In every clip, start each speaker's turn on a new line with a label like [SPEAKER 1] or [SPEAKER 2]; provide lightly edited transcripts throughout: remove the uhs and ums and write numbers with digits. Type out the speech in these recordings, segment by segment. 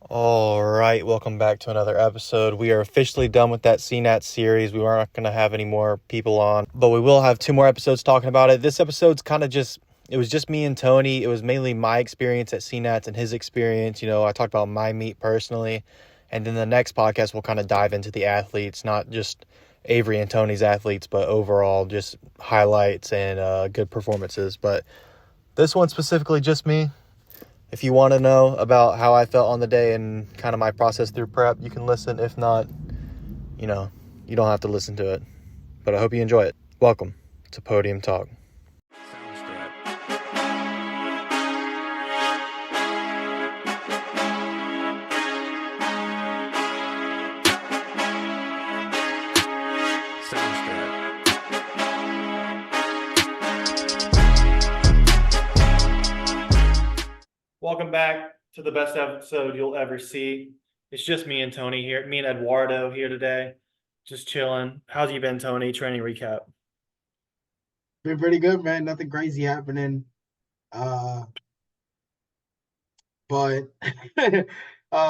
[SPEAKER 1] All right, welcome back to another episode. We are officially done with that CNATS series. We aren't going to have any more people on, but we will have two more episodes talking about it. This episode's kind of it was just me and Tony. It was mainly my experience at CNATS and his experience. I talked about my meet personally. And then the next podcast, we'll kind of dive into the athletes, not just Avery and Tony's athletes, but overall just highlights and good performances. But this one specifically, just me. If you want to know about how I felt on the day and kind of my process through prep, you can listen. If not, you know, you don't have to listen to it. But I hope you enjoy it. Welcome to Podium Talk. Welcome back to the best episode you'll ever see. It's just me and Tony here, me and Eduardo here today, just chilling. How's you been, Tony? Training recap.
[SPEAKER 2] Been pretty good, man. Nothing crazy happening. Uh, but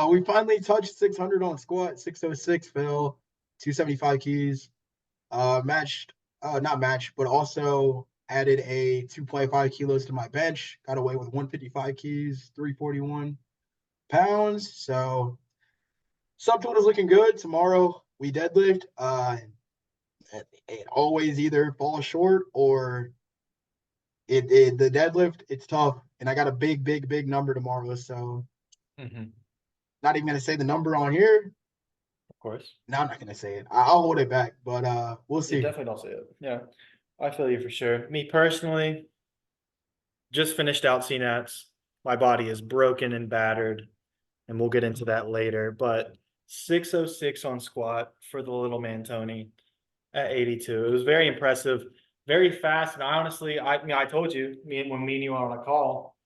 [SPEAKER 2] we finally touched 600 on squat, 606 fell, 275 keys. Not matched, but also added a 2.5 kilos to my bench. Got away with 155 keys, 341 pounds. So subtotal is looking good. Tomorrow we deadlift. It always either falls short or the deadlift, it's tough. And I got a big number tomorrow. So
[SPEAKER 1] Mm-hmm.
[SPEAKER 2] not even gonna say the number on here.
[SPEAKER 1] Of course.
[SPEAKER 2] No, I'm not gonna say it. I'll hold it back, but we'll
[SPEAKER 1] Yeah,
[SPEAKER 2] see.
[SPEAKER 1] definitely don't say it. Yeah, I feel you for sure. Me personally, just finished out CNATs. My body is broken and battered, and we'll get into that later. But 606 on squat for the little man Tony at 82. It was very impressive, very fast. And I honestly, I told you, when me and you were on a call,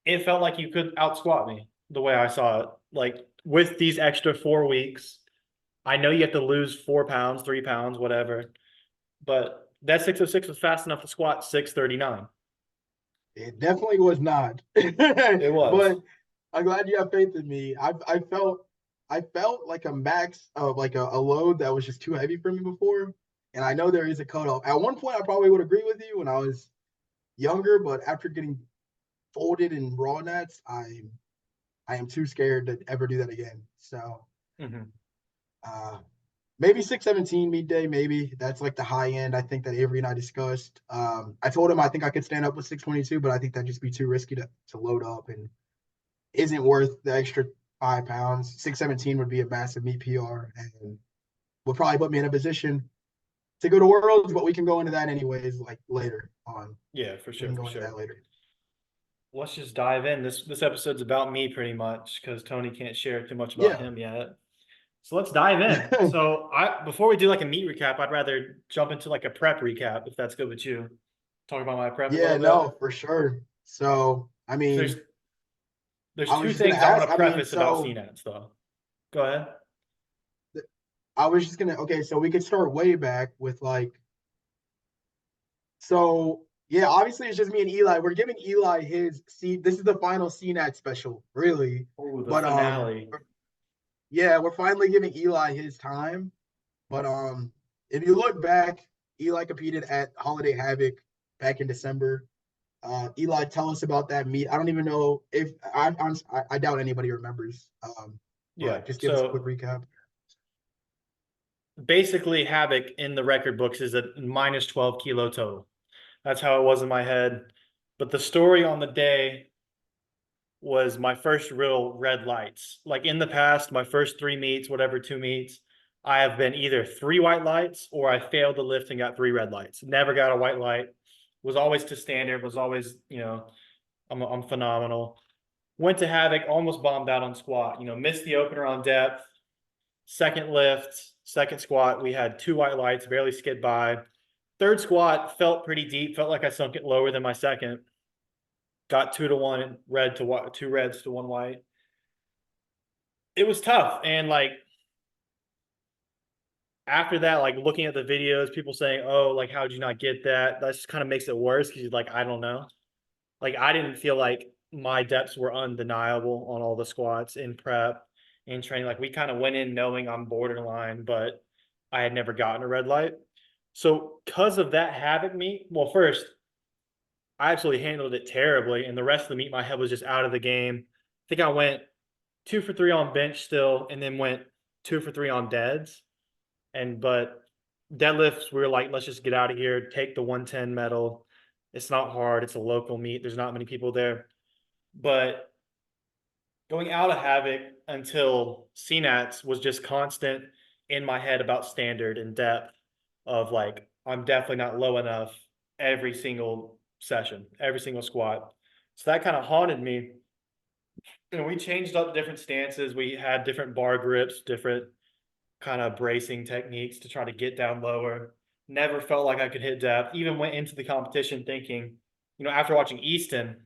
[SPEAKER 1] it felt like you could out squat me the way I saw it. Like with these extra 4 weeks, I know you have to lose 4 pounds, 3 pounds, whatever, but that 606 was fast enough to squat 639.
[SPEAKER 2] It definitely was not.
[SPEAKER 1] It was.
[SPEAKER 2] But I'm glad you have faith in me. I felt like a max of like a load that was just too heavy for me before. And I know there is a cutoff. At one point I probably would agree with you when I was younger, but after getting folded in raw nets, I am too scared to ever do that again. So
[SPEAKER 1] Mhm.
[SPEAKER 2] uh maybe 617 midday, maybe. That's like the high end. I think that Avery and I discussed. I told him I think I could stand up with 622, but I think that'd just be too risky to load up and isn't worth the extra 5 pounds. 617 would be a massive meet PR and would probably put me in a position to go to Worlds, but we can go into that anyways, like later on.
[SPEAKER 1] Yeah, for
[SPEAKER 2] We
[SPEAKER 1] sure,
[SPEAKER 2] can
[SPEAKER 1] for
[SPEAKER 2] go into
[SPEAKER 1] sure.
[SPEAKER 2] that later.
[SPEAKER 1] Let's just dive in. This episode's about me pretty much because Tony can't share too much about
[SPEAKER 2] Yeah.
[SPEAKER 1] him yet. So let's dive in. So I before we do like a meet recap, I'd rather jump into like a prep recap if that's good with you. Talk about my prep a
[SPEAKER 2] Yeah,
[SPEAKER 1] little bit.
[SPEAKER 2] no, for sure. So, I
[SPEAKER 1] So there's
[SPEAKER 2] mean,
[SPEAKER 1] there's
[SPEAKER 2] I was
[SPEAKER 1] two
[SPEAKER 2] just gonna
[SPEAKER 1] things I want
[SPEAKER 2] ask.
[SPEAKER 1] to
[SPEAKER 2] I mean,
[SPEAKER 1] preface about
[SPEAKER 2] so
[SPEAKER 1] CNATs though. Go ahead.
[SPEAKER 2] I was just gonna okay, so we could start way back with like so yeah, obviously it's just me and Eli. We're giving Eli his C. This is the final CNAT special, really.
[SPEAKER 1] Oh, the
[SPEAKER 2] But
[SPEAKER 1] finale.
[SPEAKER 2] yeah, we're finally giving Eli his time. But if you look back, Eli competed at Holiday Havoc back in December. Eli, tell us about that meet. I don't even know if I doubt anybody remembers.
[SPEAKER 1] Yeah.
[SPEAKER 2] But just give us a quick
[SPEAKER 1] So
[SPEAKER 2] recap.
[SPEAKER 1] basically, havoc in the record books is a minus 12 kilo total. That's how it was in my head. But the story on the day was my first real red lights. Like in the past, my first three meets, whatever, two meets, I have been either three white lights or I failed the lift and got three red lights. Never got a white light. Was always to standard. Was always, I'm phenomenal. Went to havoc, almost bombed out on squat. Missed the opener on depth. Second lift, second squat, we had two white lights, barely skid by. Third squat felt pretty deep, felt like I sunk it lower than my second. Got 2-1 red to two reds to one white. It was tough. And like after that, like looking at the videos, people saying, "Oh, like how'd you not get that?" That just kind of makes it worse because you're like, I don't know. Like I didn't feel like my depths were undeniable on all the squats in prep. in training. Like we kind of went in knowing I'm borderline, but I had never gotten a red light. So because of that havoc meet, well, first I absolutely handled it terribly, and the rest of the meet my head was just out of the game. I think I went 2 for 3 on bench still, and then went 2 for 3 on deads. And but deadlifts, we were like, let's just get out of here, take the 110 medal. It's not hard. It's a local meet. There's not many people there. But going out of havoc until CNATS was just constant in my head about standard and depth of like, I'm definitely not low enough every single session, every single squat. So that kind of haunted me. And we changed up different stances. We had different bar grips, different kind of bracing techniques to try to get down lower. Never felt like I could hit depth. Even went into the competition thinking, after watching Easton,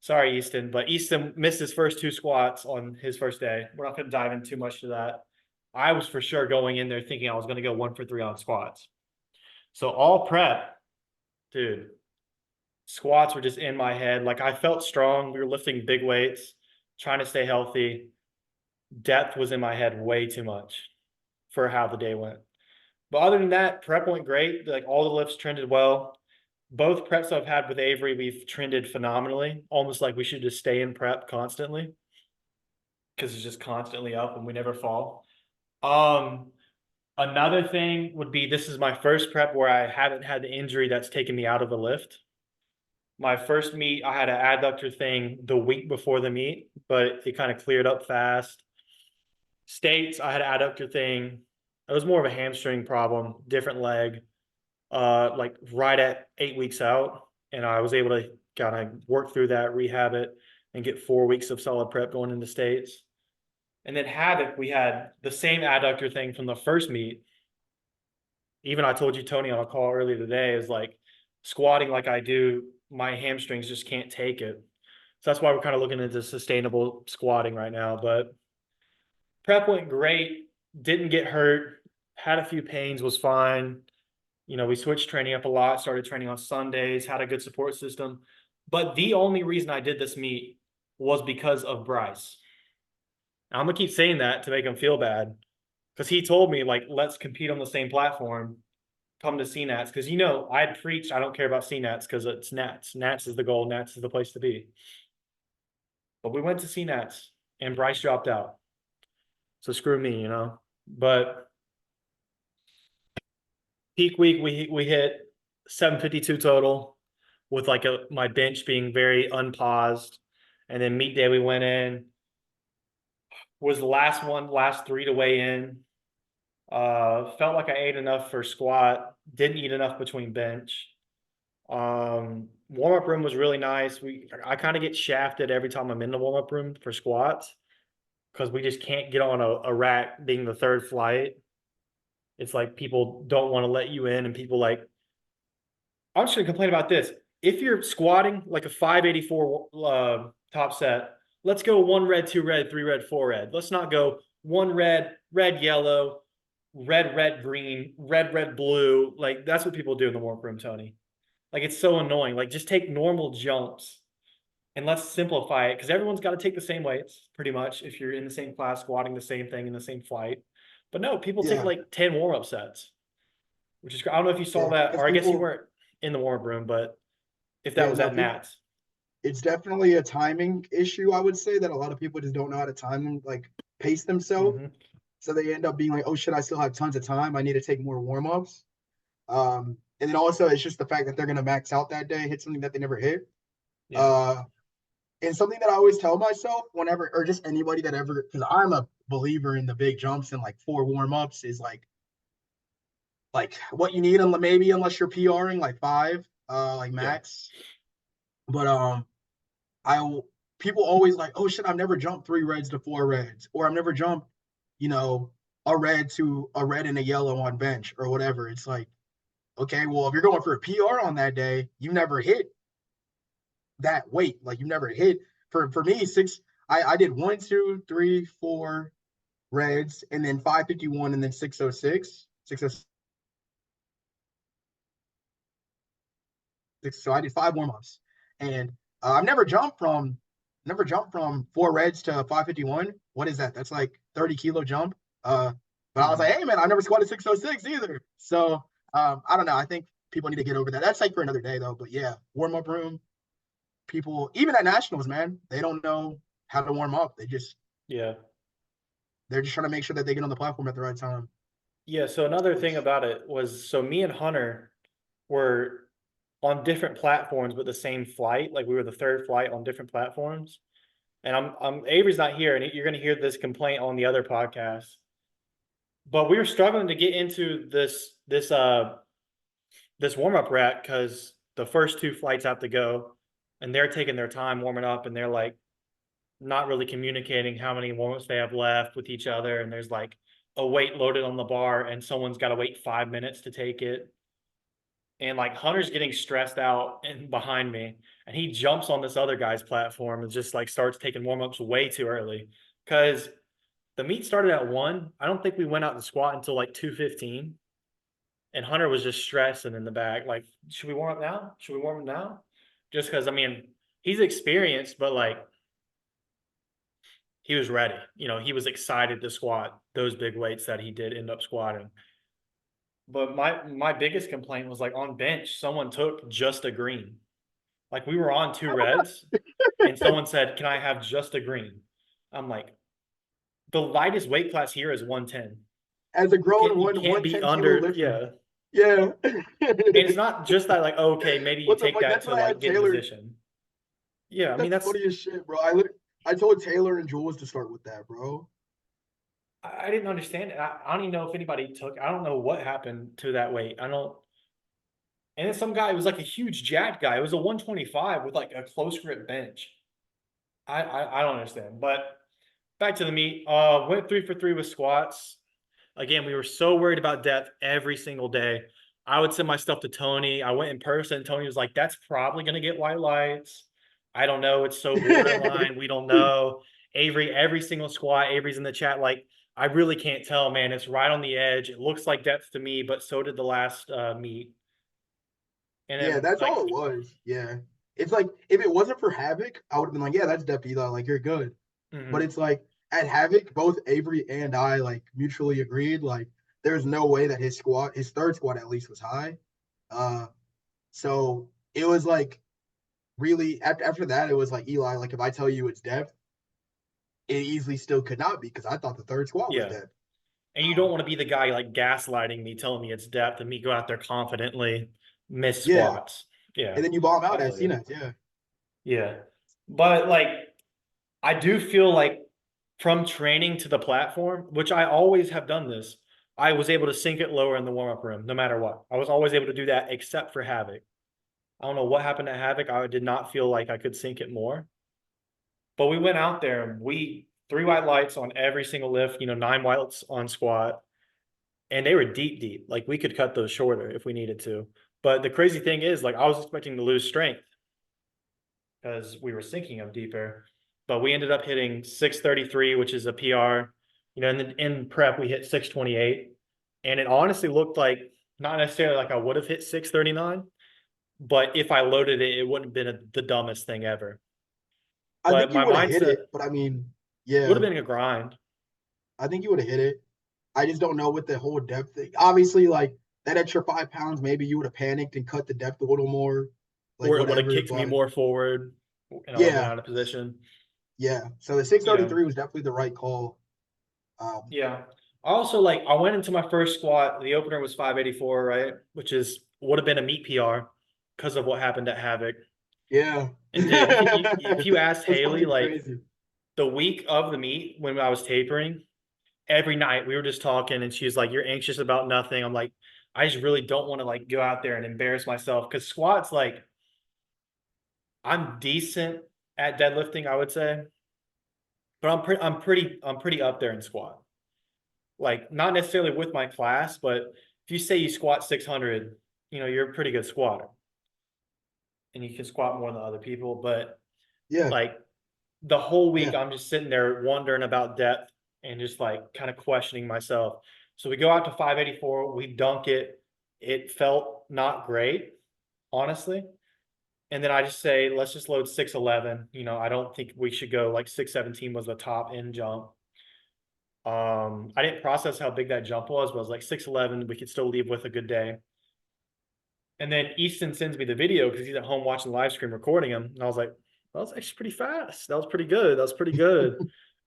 [SPEAKER 1] sorry, Easton, but Easton missed his first 2 squats on his first day. We're not going to dive in too much to that. I was for sure going in there thinking I was going to go 1 for 3 on squats. So all prep, dude, squats were just in my head. Like I felt strong. We were lifting big weights, trying to stay healthy. Depth was in my head way too much for how the day went. But other than that, prep went great. Like all the lifts trended well. Both preps I've had with Avery, we've trended phenomenally. Almost like we should just stay in prep constantly because it's just constantly up and we never fall. Um, Another thing would be this is my first prep where I haven't had the injury that's taken me out of the lift. My first meet, I had an adductor thing the week before the meet, but it kind of cleared up fast. States, I had an adductor thing. It was more of a hamstring problem, different leg, like right at 8 weeks out. And I was able to kind of work through that, rehab it, and get 4 weeks of solid prep going into states. And then havoc, we had the same adductor thing from the first meet. Even I told you, Tony, on a call earlier today, is like squatting like I do, my hamstrings just can't take it. So that's why we're kind of looking into sustainable squatting right now. But prep went great, didn't get hurt, had a few pains, was fine. We switched training up a lot, started training on Sundays, had a good support system. But the only reason I did this meet was because of Bryce. Now, I'm gonna keep saying that to make him feel bad because he told me like, let's compete on the same platform. Come to CNATS because I had preached I don't care about CNATS because it's NATS. NATS is the goal. NATS is the place to be. But we went to CNATS and Bryce dropped out. So screw me, But peak week we hit 752 total with like my bench being very unpaused. And then meet day we went in, was the last 3 to weigh in. Felt like I ate enough for squat, didn't eat enough between bench. Warm-up room was really nice. I kind of get shafted every time I'm in the warm-up room for squats because we just can't get on a rack being the third flight. It's like people don't want to let you in, and people like, I'm just gonna complain about this. If you're squatting like a 584 top set, let's go 1 red, 2 red, 3 red, 4 red. Let's not go 1 red, red, yellow, red, red, green, red, red, blue. Like that's what people do in the warm room, Tony. Like it's so annoying. Like just take normal jumps and let's simplify it because everyone's got to take the same weights pretty much if you're in the same class squatting the same thing in the same flight. But no, people take
[SPEAKER 2] Yeah,
[SPEAKER 1] like 10 warm-up sets, which is I don't know if you saw
[SPEAKER 2] yeah,
[SPEAKER 1] that,
[SPEAKER 2] because
[SPEAKER 1] or I guess you
[SPEAKER 2] people,
[SPEAKER 1] weren't in the warm-up room, but if that
[SPEAKER 2] yeah,
[SPEAKER 1] was
[SPEAKER 2] no,
[SPEAKER 1] at
[SPEAKER 2] people,
[SPEAKER 1] Nats.
[SPEAKER 2] it's definitely a timing issue. I would say that a lot of people just don't know how to time like pace themselves,
[SPEAKER 1] Mm-hmm.
[SPEAKER 2] so they end up being like, oh shit, I still have tons of time. I need to take more warm ups. And then also it's just the fact that they're gonna max out that day, hit something that they never hit.
[SPEAKER 1] Yeah.
[SPEAKER 2] Uh, and something that I always tell myself whenever, or just anybody that ever, because I'm a believer in the big jumps and like 4 warm ups is like what you need, maybe unless you're PRing like 5, like
[SPEAKER 1] Yeah.
[SPEAKER 2] max. But I people always like, oh shit, I've never jumped 3 reds to 4 reds, or I've never jumped, you know, a red to a red and a yellow on bench or whatever. It's like, okay, well, if you're going for a PR on that day, you never hit that weight. Like you never hit for me, 6, I did 1, 2, 3, 4 reds and then 551 and then 606. 606. So I did 5 warm-ups. And I've never jumped from never jumped from 4 reds to 551. What is that? That's like 30 kilo jump. But I was like,
[SPEAKER 1] Mhm.
[SPEAKER 2] hey man, I never squatted 606 either. So I don't know. I think people need to get over that. That's like for another day though. But yeah, warm up room. People, even at nationals, man, they don't know how to warm up.
[SPEAKER 1] Yeah.
[SPEAKER 2] They're just trying to make sure that they get on the platform at the right time.
[SPEAKER 1] Yeah. So another thing
[SPEAKER 2] Which
[SPEAKER 1] about it was, so me and Hunter were on different platforms, but the same flight. Like we were the third flight on different platforms. And I'm Avery's not here, and you're going to hear this complaint on the other podcast. But we were struggling to get into this warm up rack because the first two flights have to go, and they're taking their time warming up, and they're like not really communicating how many warm ups they have left with each other. And there's like a weight loaded on the bar, and someone's got to wait 5 minutes to take it. And like Hunter's getting stressed out and behind me, and he jumps on this other guy's platform and just like starts taking warm ups way too early because the meet started at 1. I don't think we went out to squat until like 2:15. And Hunter was just stressing in the back, like, should we warm up now? Should we warm up now? Just because, I mean, he's experienced, but like he was ready. He was excited to squat those big weights that he did end up squatting. But my biggest complaint was like on bench, someone took just a green. Like we were on 2 reds, and someone said, "Can I have just a green?" I'm like, the lightest weight class here is 110.
[SPEAKER 2] as a
[SPEAKER 1] You
[SPEAKER 2] grown
[SPEAKER 1] can't you can't be
[SPEAKER 2] 110 kilo
[SPEAKER 1] under,
[SPEAKER 2] lifter.
[SPEAKER 1] yeah.
[SPEAKER 2] Yeah.
[SPEAKER 1] And it's not just that, like, okay, maybe you
[SPEAKER 2] What the
[SPEAKER 1] take
[SPEAKER 2] fuck?
[SPEAKER 1] that
[SPEAKER 2] That's
[SPEAKER 1] to
[SPEAKER 2] what I
[SPEAKER 1] like
[SPEAKER 2] had
[SPEAKER 1] get in
[SPEAKER 2] Taylor.
[SPEAKER 1] position. Yeah, I mean
[SPEAKER 2] That's
[SPEAKER 1] that's
[SPEAKER 2] funny as shit, bro. I told Taylor and Jules to start with that, bro.
[SPEAKER 1] I didn't understand it. I don't even know if anybody took. I don't know what happened to that weight. I don't. And then some guy, it was like a huge jacked guy. It was a 125 with like a close grip bench. I don't understand. But back to the meet. Went 3 for 3 with squats. Again, we were so worried about depth every single day. I would send my stuff to Tony. I went in person. Tony was like, "That's probably gonna get white lights. I don't know. It's so borderline. We don't know." Avery, every single squat, Avery's in the chat, like, "I really can't tell, man. It's right on the edge. It looks like depth to me, but so did the last meet." And
[SPEAKER 2] Yeah,
[SPEAKER 1] then
[SPEAKER 2] that's
[SPEAKER 1] like,
[SPEAKER 2] all it was. Yeah. It's like if it wasn't for Havoc, I would have been like, yeah, that's depth Eli. Like you're good. But
[SPEAKER 1] mhm,
[SPEAKER 2] it's like at Havoc, both Avery and I like mutually agreed, like there's no way that his third squat at least was high. Uh so it was like really after that, it was like Eli, like if I tell you it's depth, it easily still could not be because I thought the third squat was
[SPEAKER 1] yeah.
[SPEAKER 2] depth.
[SPEAKER 1] And you don't want to be the guy like gaslighting me, telling me it's depth, and me go out there confidently miss
[SPEAKER 2] Yeah.
[SPEAKER 1] squats. Yeah,
[SPEAKER 2] And then you bomb
[SPEAKER 1] I
[SPEAKER 2] out at
[SPEAKER 1] feel you.
[SPEAKER 2] CNATS, yeah.
[SPEAKER 1] Yeah. But like I do feel like from training to the platform, which I always have done this, I was able to sink it lower in the warm-up room no matter what. I was always able to do that except for Havoc. I don't know what happened to Havoc. I did not feel like I could sink it more. But we went out there and we 3 white lights on every single lift, 9 whites on squat. And they were deep, deep. Like we could cut those shorter if we needed to. But the crazy thing is, like I was expecting to lose strength because we were sinking them deeper. But we ended up hitting 633, which is a PR. In prep, we hit 628. And it honestly looked like not necessarily like I would have hit 639, but if I loaded it, it wouldn't have been the dumbest thing ever.
[SPEAKER 2] I
[SPEAKER 1] But
[SPEAKER 2] think you
[SPEAKER 1] my
[SPEAKER 2] would have hit
[SPEAKER 1] mindset
[SPEAKER 2] it, but I mean,
[SPEAKER 1] would have
[SPEAKER 2] yeah,
[SPEAKER 1] been a grind.
[SPEAKER 2] I think you would have hit it. I just don't know with the whole depth thing. Obviously, like that extra 5 pounds, maybe you would have panicked and cut the depth a little more, like
[SPEAKER 1] Or it would have
[SPEAKER 2] whatever.
[SPEAKER 1] kicked me
[SPEAKER 2] But
[SPEAKER 1] more forward and I would have been
[SPEAKER 2] yeah,
[SPEAKER 1] out of position.
[SPEAKER 2] yeah. So the
[SPEAKER 1] Yeah.
[SPEAKER 2] 633 was definitely the right call. Um,
[SPEAKER 1] Yeah. Also, like, I went into my first squat. The opener was 584, right? Which is would have been a meet PR because of what happened at Havoc.
[SPEAKER 2] yeah.
[SPEAKER 1] And dude, if you asked
[SPEAKER 2] That's
[SPEAKER 1] Haley,
[SPEAKER 2] fucking
[SPEAKER 1] like
[SPEAKER 2] crazy.
[SPEAKER 1] the week of the meet when I was tapering, every night we were just talking, and she was like, "You're anxious about nothing." I'm like, I just really don't want to like go out there and embarrass myself because squats, like, I'm decent at deadlifting, I would say, but I'm pretty up there in squat. Like not necessarily with my class, but if you say you squat 600, you're a pretty good squatter and you can squat more than other people. But
[SPEAKER 2] Yeah,
[SPEAKER 1] like the whole week,
[SPEAKER 2] yeah.
[SPEAKER 1] I'm just sitting there wondering about depth and just like kind of questioning myself. So we go out to 584, we dunk it. It felt not great, honestly. And then I just say, let's just load 611. You know, I don't think we should go like 617 was the top end jump. I didn't process how big that jump was, but I was like 611, we could still leave with a good day. And then Easton sends me the video because he's at home watching the live stream recording him. And I was like, that was actually pretty fast. That was pretty good. That was pretty good.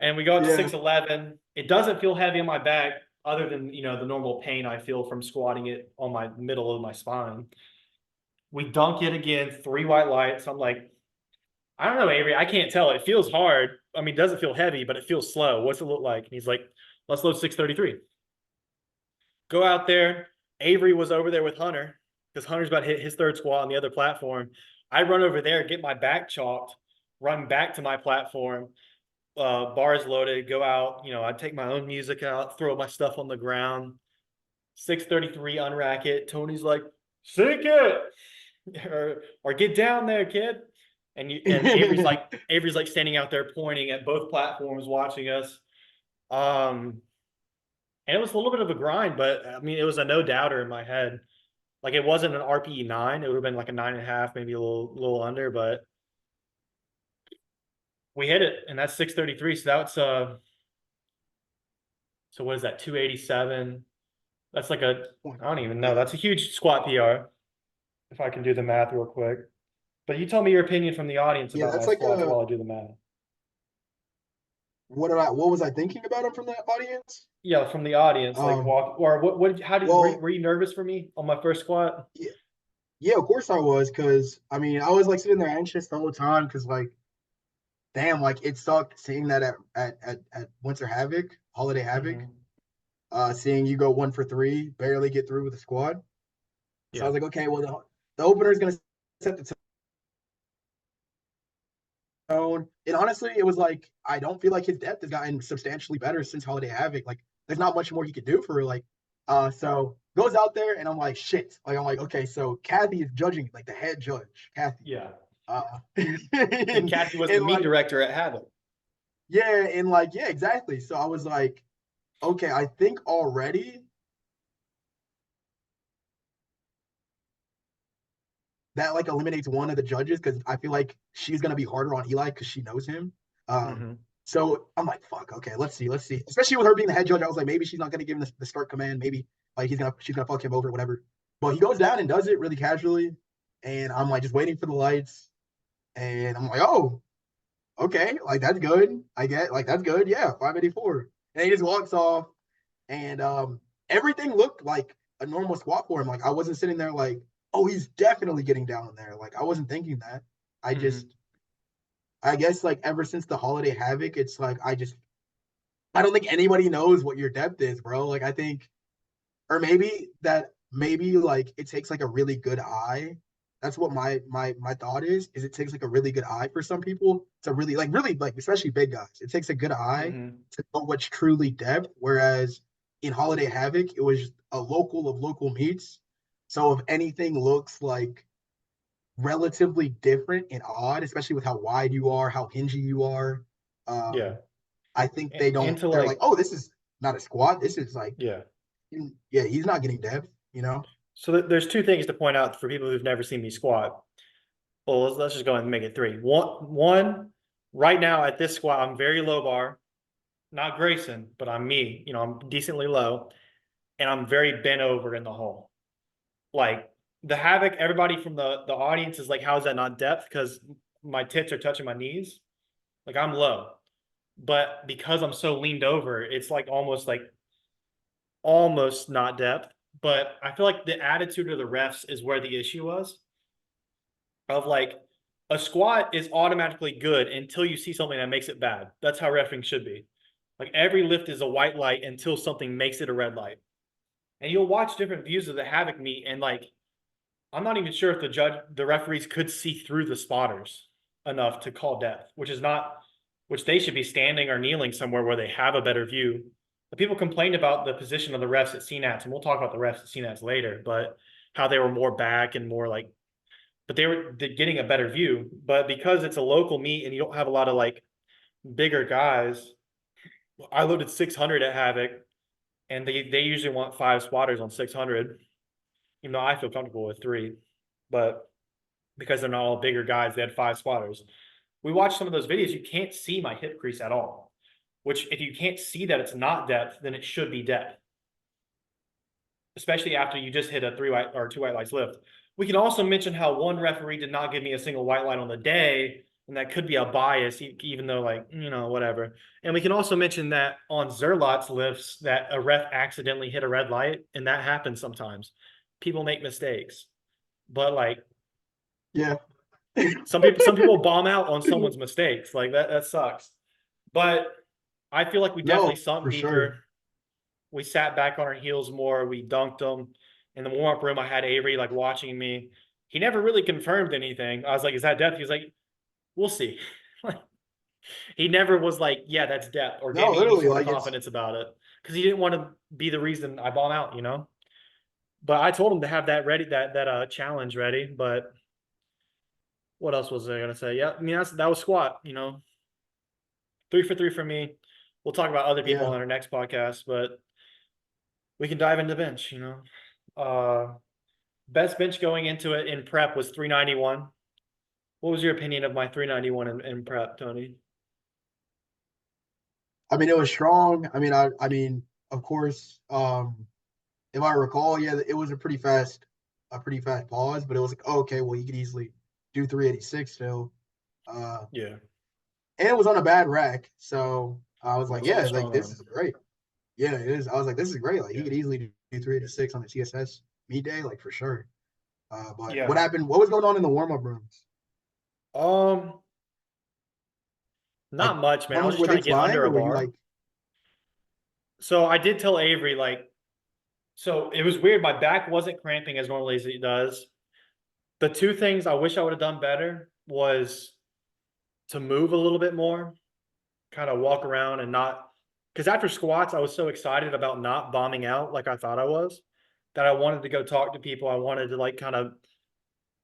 [SPEAKER 1] And we go up to
[SPEAKER 2] Yeah.
[SPEAKER 1] 611. It doesn't feel heavy on my back, other than, you know, the normal pain I feel from squatting it on my middle of my spine. We dunk it again, 3 white lights. I'm like, I don't know, Avery. I can't tell. It feels hard. I mean, it doesn't feel heavy, but it feels slow. What's it look like? And he's like, let's load 633. Go out there. Avery was over there with Hunter because Hunter's about to hit his third squat on the other platform. I run over there, get my back chalked, run back to my platform, bars loaded, go out. You know, I take my own music out, throw my stuff on the ground. 633, unrack it. Tony's like, sink it, or get down there, kid. And Avery's like standing out there pointing at both platforms, watching us. And it was a little bit of a grind, but I mean, it was a no doubter in my head. Like it wasn't an RPE 9; it would have been like a 9.5, maybe a little under. But we hit it, and that's 633. So that's so what is that? 287. That's like I don't even know. That's a huge squat PR. If I can do the math real quick. But you tell me your opinion from the audience
[SPEAKER 2] Yeah,
[SPEAKER 1] about my
[SPEAKER 2] that's like
[SPEAKER 1] squats
[SPEAKER 2] a
[SPEAKER 1] while I do the math.
[SPEAKER 2] what was I thinking about him from the audience?
[SPEAKER 1] Yeah, from the audience, like
[SPEAKER 2] Um,
[SPEAKER 1] walk or what? How did
[SPEAKER 2] well,
[SPEAKER 1] were you nervous for me on my first squat?
[SPEAKER 2] yeah, yeah, of course I was, because I mean I was like sitting there anxious the whole time because like damn, like it sucked seeing that at Winter Havoc, Holiday Havoc,
[SPEAKER 1] Hmm.
[SPEAKER 2] seeing you go 1 for 3, barely get through with the squad. So I
[SPEAKER 1] Yeah,
[SPEAKER 2] was like, okay, well the opener is gonna set the tone. And honestly, it was like I don't feel like his depth has gotten substantially better since Holiday Havoc. Like there's not much more he could do for her. Like so goes out there and I'm like shit. Like I'm like, okay, so Kathy is judging, like the head judge, Kathy.
[SPEAKER 1] yeah. And
[SPEAKER 2] And,
[SPEAKER 1] Kathy was the
[SPEAKER 2] and
[SPEAKER 1] meet
[SPEAKER 2] like
[SPEAKER 1] director at Havoc.
[SPEAKER 2] yeah, and like yeah, exactly. So I was like, okay, I think already that like eliminates one of the judges because I feel like she's gonna be harder on Eli because she knows him. Um,
[SPEAKER 1] Hmm.
[SPEAKER 2] so I'm like, fuck, okay, let's see. Especially with her being the head judge, I was like, maybe she's not gonna give him the start command. Maybe like she's gonna fuck him over, whatever. But he goes down and does it really casually, and I'm like just waiting for the lights, and I'm like, oh, okay, like that's good. I get like that's good, yeah, 584. And he just walks off, and everything looked like a normal squat for him. Like I wasn't sitting there like, oh, he's definitely getting down there. Like I wasn't thinking that. I
[SPEAKER 1] Hmm.
[SPEAKER 2] just, I guess like ever since the Holiday Havoc, it's like I don't think anybody knows what your depth is, bro. Like I think, or maybe like it takes like a really good eye. That's what my thought is it takes like a really good eye for some people to really like especially big guys. It takes a good eye
[SPEAKER 1] Hmm.
[SPEAKER 2] to know what's truly depth. Whereas in Holiday Havoc, it was a local of local meets. So if anything looks like relatively different and odd, especially with how wide you are, how hingy you are,
[SPEAKER 1] Yeah.
[SPEAKER 2] um, I think
[SPEAKER 1] And to
[SPEAKER 2] they're like,
[SPEAKER 1] like,
[SPEAKER 2] oh, this is not a squat. This is like,
[SPEAKER 1] yeah.
[SPEAKER 2] yeah, he's not getting depth, you know?
[SPEAKER 1] So there's two things to point out for people who've never seen me squat. Well, let's just go and make it three. One, right now at this squat, I'm very low bar, not Grayson, but I'm me. You know, I'm decently low, and I'm very bent over in the hole. Like the havoc, everybody from the audience is like, "How is that not depth?" Because my tits are touching my knees. Like I'm low, but because I'm so leaned over, it's like almost not depth. But I feel like the attitude of the refs is where the issue was. Of like a squat is automatically good until you see something that makes it bad. That's how refing should be. Like every lift is a white light until something makes it a red light. And you'll watch different views of the havoc meet, and like I'm not even sure if the referees could see through the spotters enough to call depth, which they should be standing or kneeling somewhere where they have a better view. The people complained about the position of the refs at CNATS, and we'll talk about the refs at CNATS later, but how they were more back and more like, but they were getting a better view. But because it's a local meet and you don't have a lot of like bigger guys, I loaded 600 at Havoc, and they usually want 5 spotters on 600, even though I feel comfortable with 3. But because they're not all bigger guys. They had 5 squatters. We watched some of those videos. You can't see my hip crease at all, which if you can't see that it's not depth, then it should be depth, especially after you just hit a 3 white or 2 white lights lift. We can also mention how one referee did not give me a single white light on the day, and that could be a bias, even though, like, whatever. And we can also mention that on Zerlot's lifts that a ref accidentally hit a red light, and that happens sometimes. People make mistakes, but like
[SPEAKER 2] Yeah.
[SPEAKER 1] some people bomb out on someone's mistakes. Like that sucks. But I feel like we definitely
[SPEAKER 2] No,
[SPEAKER 1] sunk
[SPEAKER 2] for sure.
[SPEAKER 1] deeper. We sat back on our heels more. We dunked them. In the warm-up room, I had Avery like watching me. He never really confirmed anything. I was like, "Is that depth?" He was like, "We'll see." Like, he never was like, "Yeah, that's depth," or gave
[SPEAKER 2] No,
[SPEAKER 1] me any
[SPEAKER 2] literally,
[SPEAKER 1] sort of
[SPEAKER 2] like it's
[SPEAKER 1] confidence about it, because he didn't want to be the reason I bomb out. But I told him to have that ready, that challenge ready. But what else was I gonna say? Yeah, I mean that was squat. 3 for 3 for me. We'll talk about other people
[SPEAKER 2] yeah.
[SPEAKER 1] on our next podcast, but we can dive into bench. Uh, Best bench going into it in prep was 391. What was your opinion of my 391 in prep, Tony?
[SPEAKER 2] I mean, it was strong. I mean, of course, if I recall, yeah, it was a pretty fast pause, but it was like, oh, okay, well, you could easily do 386 still. Uh,
[SPEAKER 1] Yeah,
[SPEAKER 2] and it was on a bad rack, so I was
[SPEAKER 1] and
[SPEAKER 2] like,
[SPEAKER 1] it's on the
[SPEAKER 2] yeah, like
[SPEAKER 1] strong
[SPEAKER 2] this
[SPEAKER 1] arm.
[SPEAKER 2] is great. Yeah, it is. I was like, this is great. Like he
[SPEAKER 1] Yeah,
[SPEAKER 2] could easily do 386 on the TSS meet day, like for sure. But what
[SPEAKER 1] yeah.
[SPEAKER 2] happened? What was going on in the warm up rooms?
[SPEAKER 1] Um,
[SPEAKER 2] Like
[SPEAKER 1] Not much, man. I was
[SPEAKER 2] numbers
[SPEAKER 1] just
[SPEAKER 2] were
[SPEAKER 1] trying
[SPEAKER 2] they
[SPEAKER 1] to get
[SPEAKER 2] flying
[SPEAKER 1] under
[SPEAKER 2] or
[SPEAKER 1] a
[SPEAKER 2] were you
[SPEAKER 1] bar.
[SPEAKER 2] like,
[SPEAKER 1] So I did tell Avery, like, so it was weird. My back wasn't cramping as normally as it does. The two things I wish I would have done better was to move a little bit more, kind of walk around and not, because after squats, I was so excited about not bombing out like I thought I was, that I wanted to go talk to people. I wanted to like kind of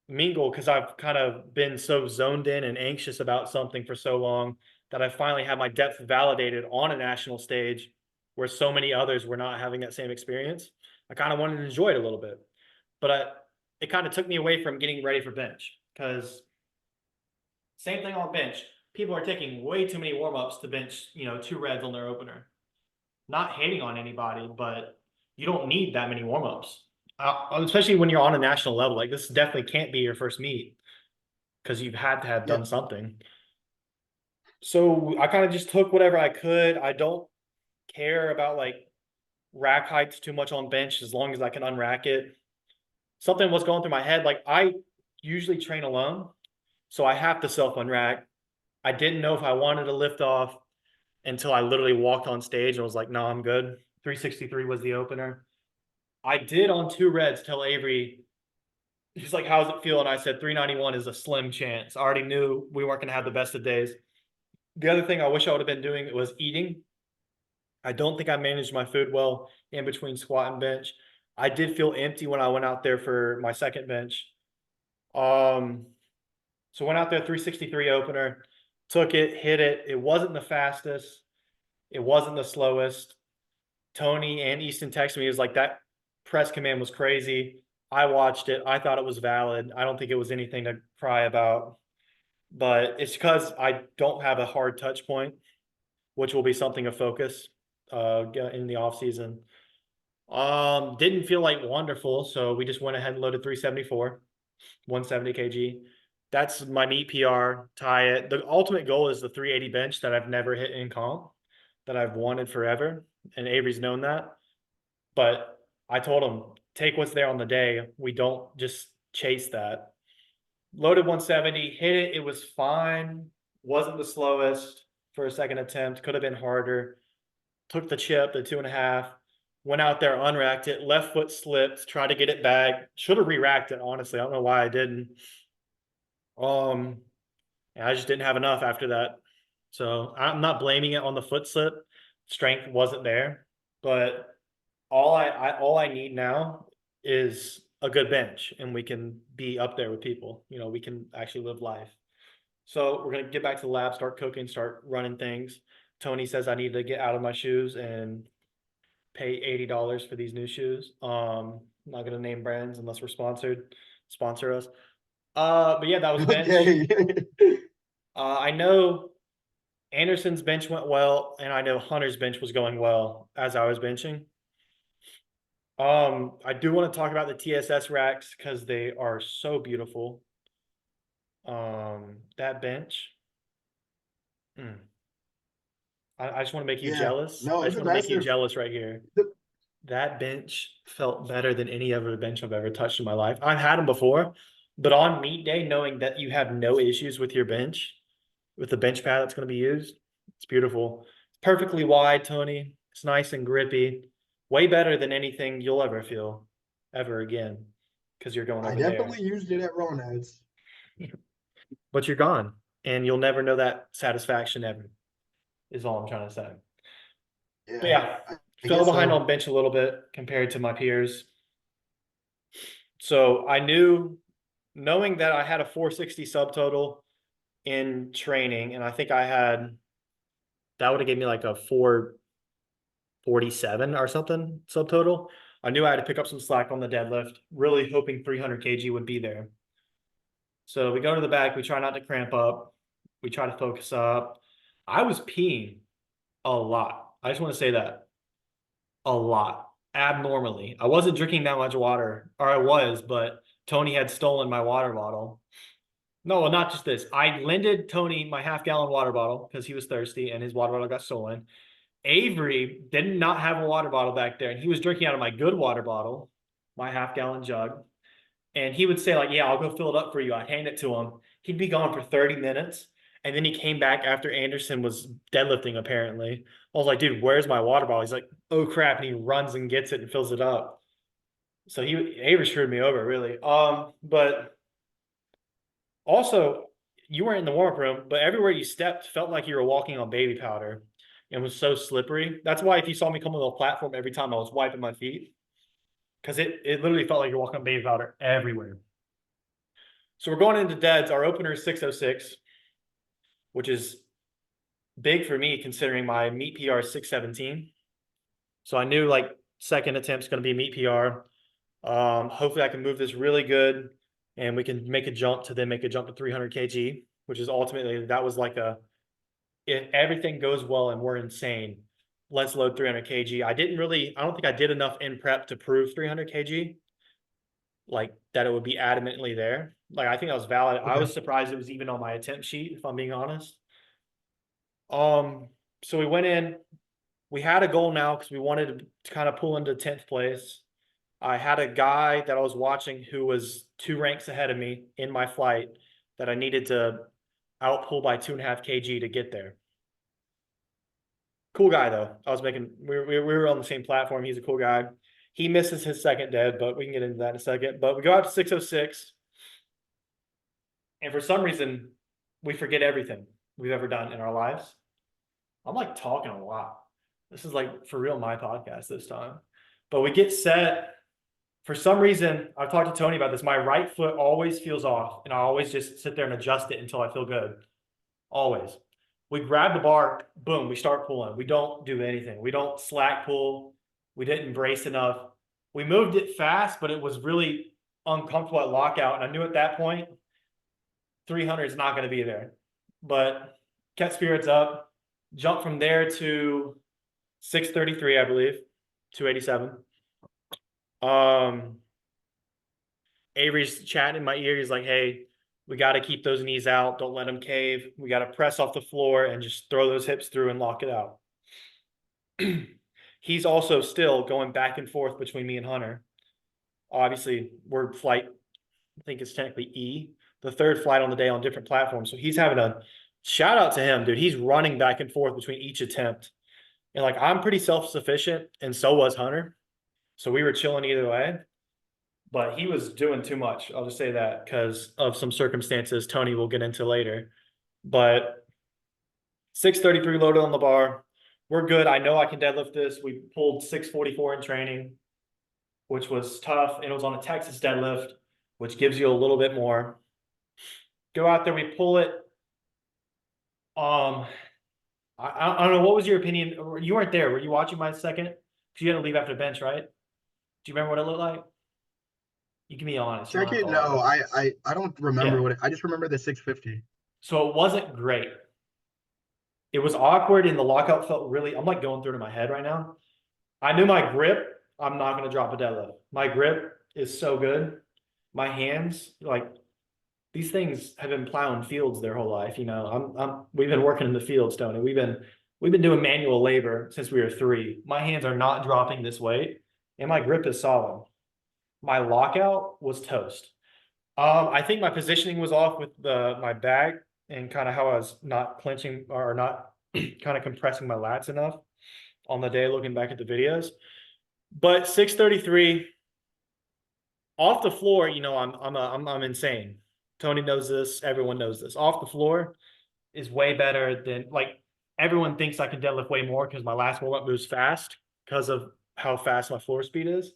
[SPEAKER 1] mingle because I've kind of been so zoned in and anxious about something for so long that I finally had my depth validated on a national stage where so many others were not having that same experience. I kind of wanted to enjoy it a little bit, but it kind of took me away from getting ready for bench because same thing on bench. People are taking way too many warm ups to bench, 2 reds on their opener. Not hating on anybody, but you don't need that many warm ups, especially when you're on a national level. Like this definitely can't be your first meet because you've had to have
[SPEAKER 2] yeah,
[SPEAKER 1] done something. So I kind of just took whatever I could. I don't care about like rack heights too much on bench as long as I can unrack it. Something was going through my head. Like I usually train alone, so I have to self unrack. I didn't know if I wanted to lift off until I literally walked on stage and was like, no, I'm good. 363 was the opener. I did on 2 reds tell Avery, he's like, how's it feel? And I said, 391 is a slim chance. I already knew we weren't going to have the best of days. The other thing I wish I would have been doing was eating. I don't think I managed my food well in between squat and bench. I did feel empty when I went out there for my second bench. Um, so went out there 363 opener, took it, hit it. It wasn't the fastest. It wasn't the slowest. Tony and Easton texted me. He was like, that press command was crazy. I watched it. I thought it was valid. I don't think it was anything to cry about, but it's because I don't have a hard touch point, which will be something of focus in the off season. Didn't feel like wonderful, so we just went ahead and loaded 374, 170 kg. That's my meet PR, tie it. The ultimate goal is the 380 bench that I've never hit in comp, that I've wanted forever, and Avery's known that. But I told him, take what's there on the day. We don't just chase that. Loaded 170, hit it. It was fine. Wasn't the slowest for a second attempt. Could have been harder. Took the chip, the 2.5. Went out there, unracked it. Left foot slipped. Tried to get it back. Should have re-racked it. Honestly, I don't know why I didn't. Um, and I just didn't have enough after that. So I'm not blaming it on the foot slip. Strength wasn't there, but all I need now is a good bench, and we can be up there with people. We can actually live life. So we're gonna get back to the lab, start cooking, start running things. Tony says I need to get out of my shoes and pay $80 for these new shoes. I'm not gonna name brands unless we're sponsored. Sponsor us. But yeah, that was bench.
[SPEAKER 2] Okay.
[SPEAKER 1] I know Anderson's bench went well, and I know Hunter's bench was going well as I was benching. I do want to talk about the TSS racks because they are so beautiful. That bench. mm, I just want to make you
[SPEAKER 2] Yeah.
[SPEAKER 1] jealous. I
[SPEAKER 2] No,
[SPEAKER 1] just
[SPEAKER 2] the
[SPEAKER 1] want to make you
[SPEAKER 2] massive.
[SPEAKER 1] jealous right here.
[SPEAKER 2] The,
[SPEAKER 1] That bench felt better than any other bench I've ever touched in my life. I've had them before, but on meet day, knowing that you have no issues with your bench, with the bench pad that's going to be used, it's beautiful. It's perfectly wide, Tony. It's nice and grippy. Way better than anything you'll ever feel ever again because you're going
[SPEAKER 2] I
[SPEAKER 1] over there.
[SPEAKER 2] definitely used it at Ronald's.
[SPEAKER 1] But you're gone, and you'll never know that satisfaction ever, is all I'm trying to say. But
[SPEAKER 2] Yeah,
[SPEAKER 1] yeah,
[SPEAKER 2] I
[SPEAKER 1] fell
[SPEAKER 2] guess
[SPEAKER 1] behind
[SPEAKER 2] so.
[SPEAKER 1] on bench a little bit compared to my peers. So I knew, knowing that I had a 460 subtotal in training, and I think I had, that would have given me like a 447 or something subtotal. I knew I had to pick up some slack on the deadlift, really hoping 300 kg would be there. So we go to the back, we try not to cramp up, we try to focus up. I was peeing a lot. I just want to say that a lot, abnormally. I wasn't drinking that much water, or I was, but Tony had stolen my water bottle. No, well, not just this. I lended Tony my half-gallon water bottle because he was thirsty and his water bottle got stolen. Avery did not have a water bottle back there, and he was drinking out of my good water bottle, my half-gallon jug. And he would say, like, yeah, I'll go fill it up for you. I'd hand it to him. He'd be gone for 30 minutes. And then he came back after Anderson was deadlifting, apparently. I was like, dude, where's my water bottle? He's like, oh crap. And he runs and gets it and fills it up. So Avery screwed me over, really. But also, you weren't in the warm-up room, but everywhere you stepped felt like you were walking on baby powder and was so slippery. That's why if you saw me come on the platform every time I was wiping my feet, because it literally felt like you're walking on baby powder everywhere. So we're going into deads. Our opener is 606, which is big for me considering my meet PR is 617. So I knew like second attempt's going to be meet PR. Hopefully I can move this really good and we can make a jump to then make a jump to 300 kg, which is ultimately, that was like a, if everything goes well and we're insane, let's load 300 kg. I don't think I did enough in prep to prove 300 kg, like that it would be adamantly there. Like I think that was valid. I
[SPEAKER 2] Okay.
[SPEAKER 1] was surprised it was even on my attempt sheet, if I'm being honest. Um, so we went in, we had a goal now because we wanted to kind of pull into 10th place. I had a guy that I was watching who was 2 ranks ahead of me in my flight that I needed to outpull by 2.5 kg to get there. Cool guy though. We were on the same platform. He's a cool guy. He misses his second dead, but we can get into that in a second. But we go out to 606, and for some reason, we forget everything we've ever done in our lives. I'm like talking a lot. This is like for real my podcast this time. But we get set. For some reason, I've talked to Tony about this. My right foot always feels off, and I always just sit there and adjust it until I feel good. Always. We grab the bar, boom, we start pulling. We don't do anything. We don't slack pull. We didn't brace enough. We moved it fast, but it was really uncomfortable at lockout. And I knew at that point, 300 is not going to be there. But kept spirits up, jumped from there to 633, I believe, 287. Avery's chatting in my ear. He's like, hey, we got to keep those knees out. Don't let them cave. We got to press off the floor and just throw those hips through and lock it out. He's also still going back and forth between me and Hunter. Obviously, we're flight, I think it's technically E, the third flight on the day on different platforms. So he's having a shout out to him, dude. He's running back and forth between each attempt. And like, I'm pretty self-sufficient, and so was Hunter. So we were chilling either way. But he was doing too much. I'll just say that because of some circumstances Tony will get into later. But 633 loaded on the bar. We're good. I know I can deadlift this. We pulled 644 in training, which was tough. And it was on a Texas deadlift, which gives you a little bit more. Go out there, we pull it. I don't know. What was your opinion? You weren't there. Were you watching my second? Because you had to leave after the bench, right? Do you remember what it looked like? You can be honest. You don't have to
[SPEAKER 2] Second,
[SPEAKER 1] lie.
[SPEAKER 2] no, I don't remember
[SPEAKER 1] Yeah.
[SPEAKER 2] what I just remember the 650.
[SPEAKER 1] So it wasn't great. It was awkward and the lockout felt really, I'm like going through it in my head right now. I knew my grip, I'm not going to drop a deadlift. My grip is so good. My hands, like these things have been plowing fields their whole life. We've been working in the fields, Tony. We've been doing manual labor since we were 3. My hands are not dropping this weight and my grip is solid. My lockout was toast. I think my positioning was off with my bag and kind of how I was not clenching or not kind of compressing my lats enough on the day looking back at the videos. But 633 off the floor, I'm insane. Tony knows this, everyone knows this. Off the floor is way better than like everyone thinks I can deadlift way more because my last warm-up moves fast because of how fast my floor speed is.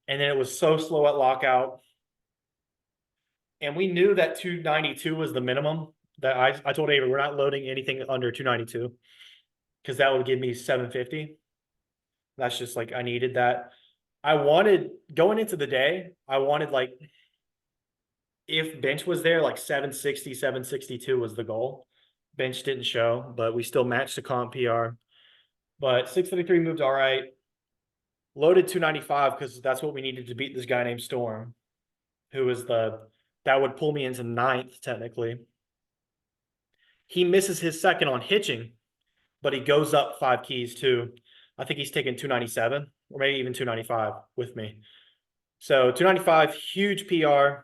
[SPEAKER 1] And then it was so slow at lockout. And we knew that 292 was the minimum that I told Avery, we're not loading anything under 292 because that would give me 750. That's just like I needed that. I wanted going into the day, I wanted like if bench was there, like 760, 762 was the goal. Bench didn't show, but we still matched the comp PR. But 633 moved all right. Loaded 295 because that's what we needed to beat this guy named Storm, who was that would pull me into 9th technically. He misses his second on hitching, but he goes up 5 keys too. I think he's taking 297 or maybe even 295 with me. So 295, huge PR.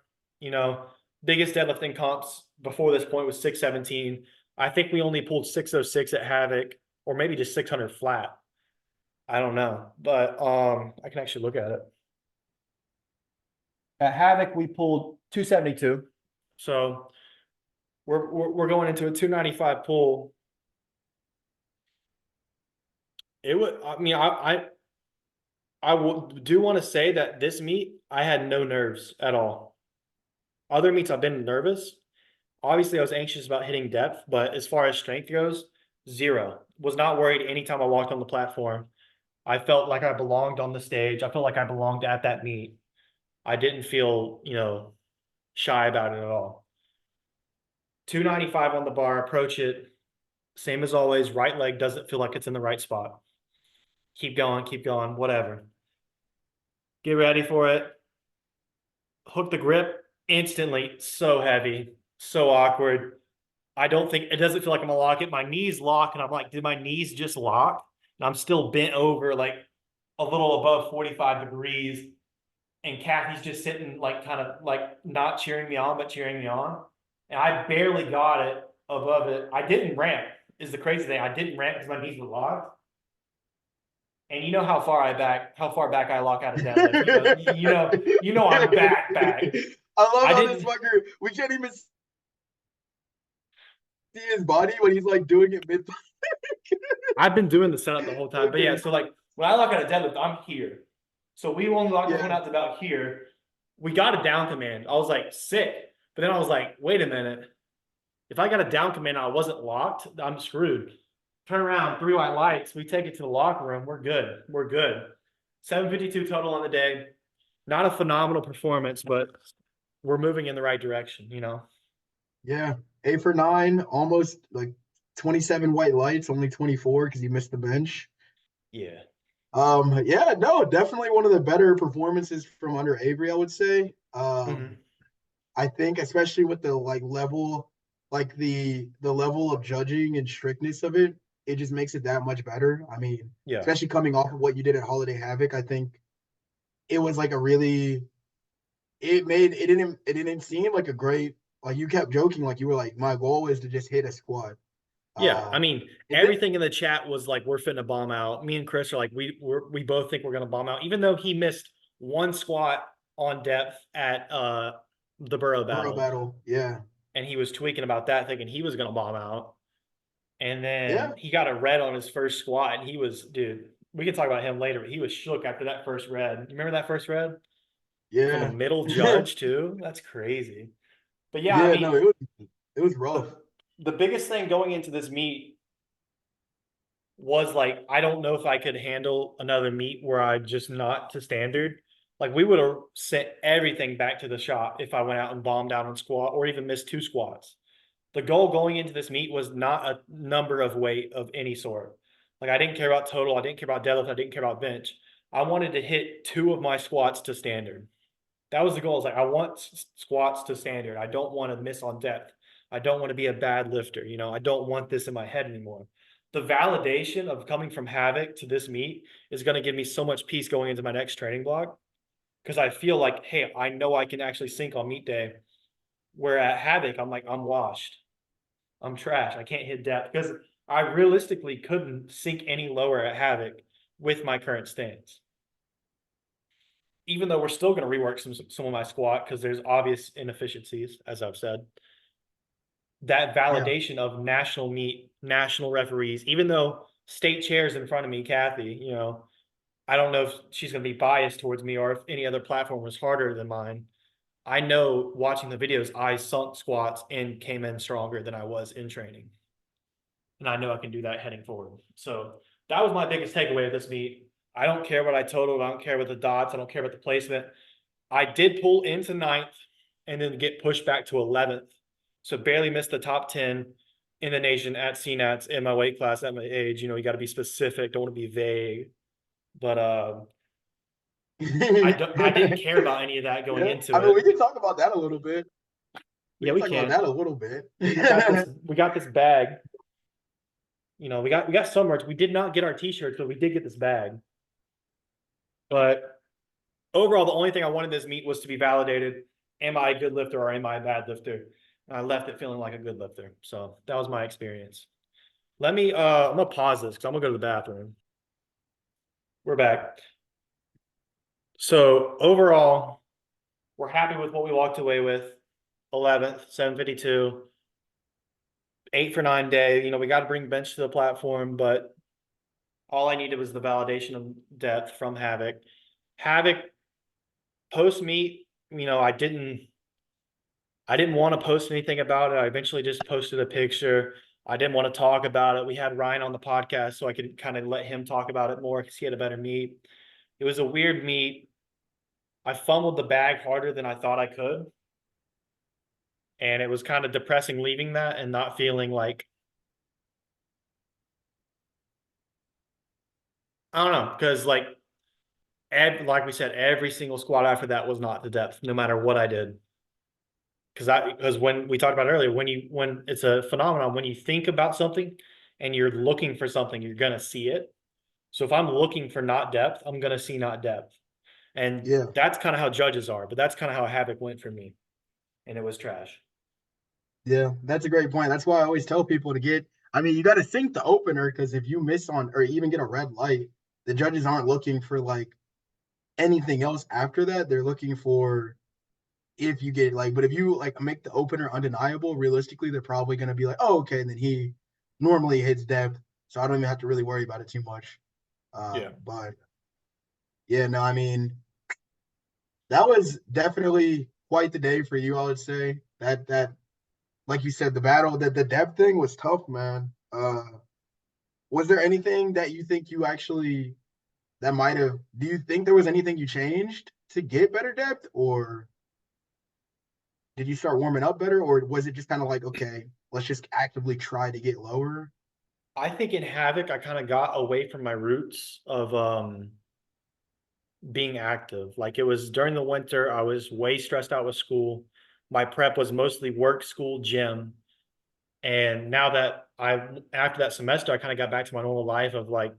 [SPEAKER 1] Biggest deadlifting comps before this point was 617. I think we only pulled 606 at Havoc or maybe just 600 flat. I don't know, but I can actually look at it. At Havoc, we pulled 272. So we're going into a 295 pull. It would, I mean, do want to say that this meet, I had no nerves at all. Other meets, I've been nervous. Obviously, I was anxious about hitting depth, but as far as strength goes, 0. Was not worried anytime I walked on the platform. I felt like I belonged on the stage. I felt like I belonged at that meet. I didn't feel, shy about it at all. 295 on the bar, approach it. Same as always, right leg doesn't feel like it's in the right spot. Keep going, whatever. Get ready for it. Hook the grip instantly. So heavy, so awkward. I don't think it doesn't feel like I'm gonna lock it. My knees lock, and I'm like, did my knees just lock? And I'm still bent over like a little above 45 degrees. And Kathy's just sitting like kind of like not cheering me on, but cheering me on. And I barely got it above it. I didn't ramp, is the crazy thing. I didn't ramp because my knees were locked. And you know how far back I lock out of deadlift. I'm back.
[SPEAKER 2] I love
[SPEAKER 1] I
[SPEAKER 2] how this
[SPEAKER 1] didn't
[SPEAKER 2] fucker, we can't even see his body when he's like doing it mid.
[SPEAKER 1] I've been doing the setup the whole time. But yeah, so like when I lock out a deadlift, I'm here. So we only locked this one out to about here. We got a down command. I was like sick. But then I was like, wait a minute. If I got a down command and I wasn't locked, I'm screwed. Turn around, 3 white lights. We take it to the locker room. We're good. 752 total on the day. Not a phenomenal performance, but we're moving in the right direction.
[SPEAKER 2] Yeah, 8 for 9, almost like 27 white lights, only 24 because you missed the bench.
[SPEAKER 1] Yeah.
[SPEAKER 2] Yeah, no, definitely one of the better performances from under Avery, I would say. I think especially with the level, like the level of judging and strictness of it, it just makes it that much better. I mean,
[SPEAKER 1] Yeah.
[SPEAKER 2] especially coming off of what you did at Holiday Havoc, I think it was like a really it didn't seem like a great, like you kept joking, like you were like, my goal is to just hit a squat.
[SPEAKER 1] Yeah. I mean,
[SPEAKER 2] And then,
[SPEAKER 1] everything in the chat was like, we're finna bomb out. Me and Chris are like, we both think we're gonna bomb out, even though he missed 1 squat on depth at the Burrow
[SPEAKER 2] Borough
[SPEAKER 1] battle.
[SPEAKER 2] battle, yeah.
[SPEAKER 1] And he was tweaking about that, thinking he was gonna bomb out. And then
[SPEAKER 2] Yeah.
[SPEAKER 1] he got a red on his first squat, and he was, dude, we can talk about him later, but he was shook after that first red. You remember that first red? From a
[SPEAKER 2] Yeah.
[SPEAKER 1] middle judge, too? That's crazy. But yeah, I
[SPEAKER 2] Yeah, no,
[SPEAKER 1] mean,
[SPEAKER 2] it was rough.
[SPEAKER 1] the biggest thing going into this meet was like, I don't know if I could handle another meet where I just not to standard. Like we would have sent everything back to the shop if I went out and bombed out on squat or even missed 2 squats. The goal going into this meet was not a number of weight of any sort. Like I didn't care about total, I didn't care about deadlift, I didn't care about bench. I wanted to hit 2 of my squats to standard. That was the goal. Is like I want squats to standard. I don't want to miss on depth. I don't want to be a bad lifter. I don't want this in my head anymore. The validation of coming from havoc to this meet is going to give me so much peace going into my next training block because I feel like, hey, I know I can actually sink on meet day. Where at havoc, I'm like, I'm washed. I'm trash. I can't hit depth because I realistically couldn't sink any lower at havoc with my current stance. Even though we're still going to rework some of my squat because there's obvious inefficiencies, as I've said. That
[SPEAKER 2] Yeah.
[SPEAKER 1] validation of national meet, national referees, even though state chairs in front of me, Kathy, I don't know if she's going to be biased towards me or if any other platform was harder than mine. I know watching the videos, I sunk squats and came in stronger than I was in training. And I know I can do that heading forward. So that was my biggest takeaway of this meet. I don't care what I totaled. I don't care about the dots. I don't care about the placement. I did pull into 9th and then get pushed back to 11th. So barely missed the top 10 in the nation at CNATS in my weight class at my age. You got to be specific. Don't want to be vague. But I didn't care about any of that going
[SPEAKER 2] Yeah.
[SPEAKER 1] into
[SPEAKER 2] I mean, we
[SPEAKER 1] it.
[SPEAKER 2] can talk about that a little bit. We
[SPEAKER 1] Yeah,
[SPEAKER 2] can
[SPEAKER 1] we
[SPEAKER 2] talk about
[SPEAKER 1] can.
[SPEAKER 2] that a little bit.
[SPEAKER 1] We got this bag. We got some merch. We did not get our t-shirts, but we did get this bag. But overall, the only thing I wanted this meet was to be validated. Am I a good lifter or am I a bad lifter? And I left it feeling like a good lifter. So that was my experience. I'm gonna pause this because I'm gonna go to the bathroom. We're back. So overall, we're happy with what we walked away with. 11th, 752, 8 for 9 day. We got to bring bench to the platform, but all I needed was the validation of depth from Havoc. Havoc post meet, I didn't want to post anything about it. I eventually just posted a picture. I didn't want to talk about it. We had Ryan on the podcast, so I could kind of let him talk about it more because he had a better meet. It was a weird meet. I fumbled the bag harder than I thought I could. And it was kind of depressing leaving that and not feeling like, I don't know, because like we said, every single squat after that was not the depth, no matter what I did. Because when we talked about earlier, when it's a phenomenon, when you think about something and you're looking for something, you're gonna see it. So if I'm looking for not depth, I'm gonna see not depth. And
[SPEAKER 2] Yeah.
[SPEAKER 1] that's kind of how judges are, but that's kind of how Havoc went for me. And it was trash.
[SPEAKER 2] Yeah, that's a great point. That's why I always tell people to I mean, you got to sync the opener because if you miss on or even get a red light, the judges aren't looking for like anything else after that. They're looking for if you get but if you like make the opener undeniable, realistically, they're probably going to be like, oh, okay. And then he normally hits depth. So I don't even have to really worry about it too much.
[SPEAKER 1] Yeah.
[SPEAKER 2] But yeah, no, I mean, that was definitely quite the day for you, I would say. Like you said, the battle, that the depth thing was tough, man. Was there anything that you think you actually that might have? Do you think there was anything you changed to get better depth, or did you start warming up better, or was it just kind of like, okay, let's just actively try to get lower?
[SPEAKER 1] I think in Havoc, I kind of got away from my roots of being active. Like it was during the winter, I was way stressed out with school. My prep was mostly work, school, gym. And now that after that semester, I kind of got back to my normal life of like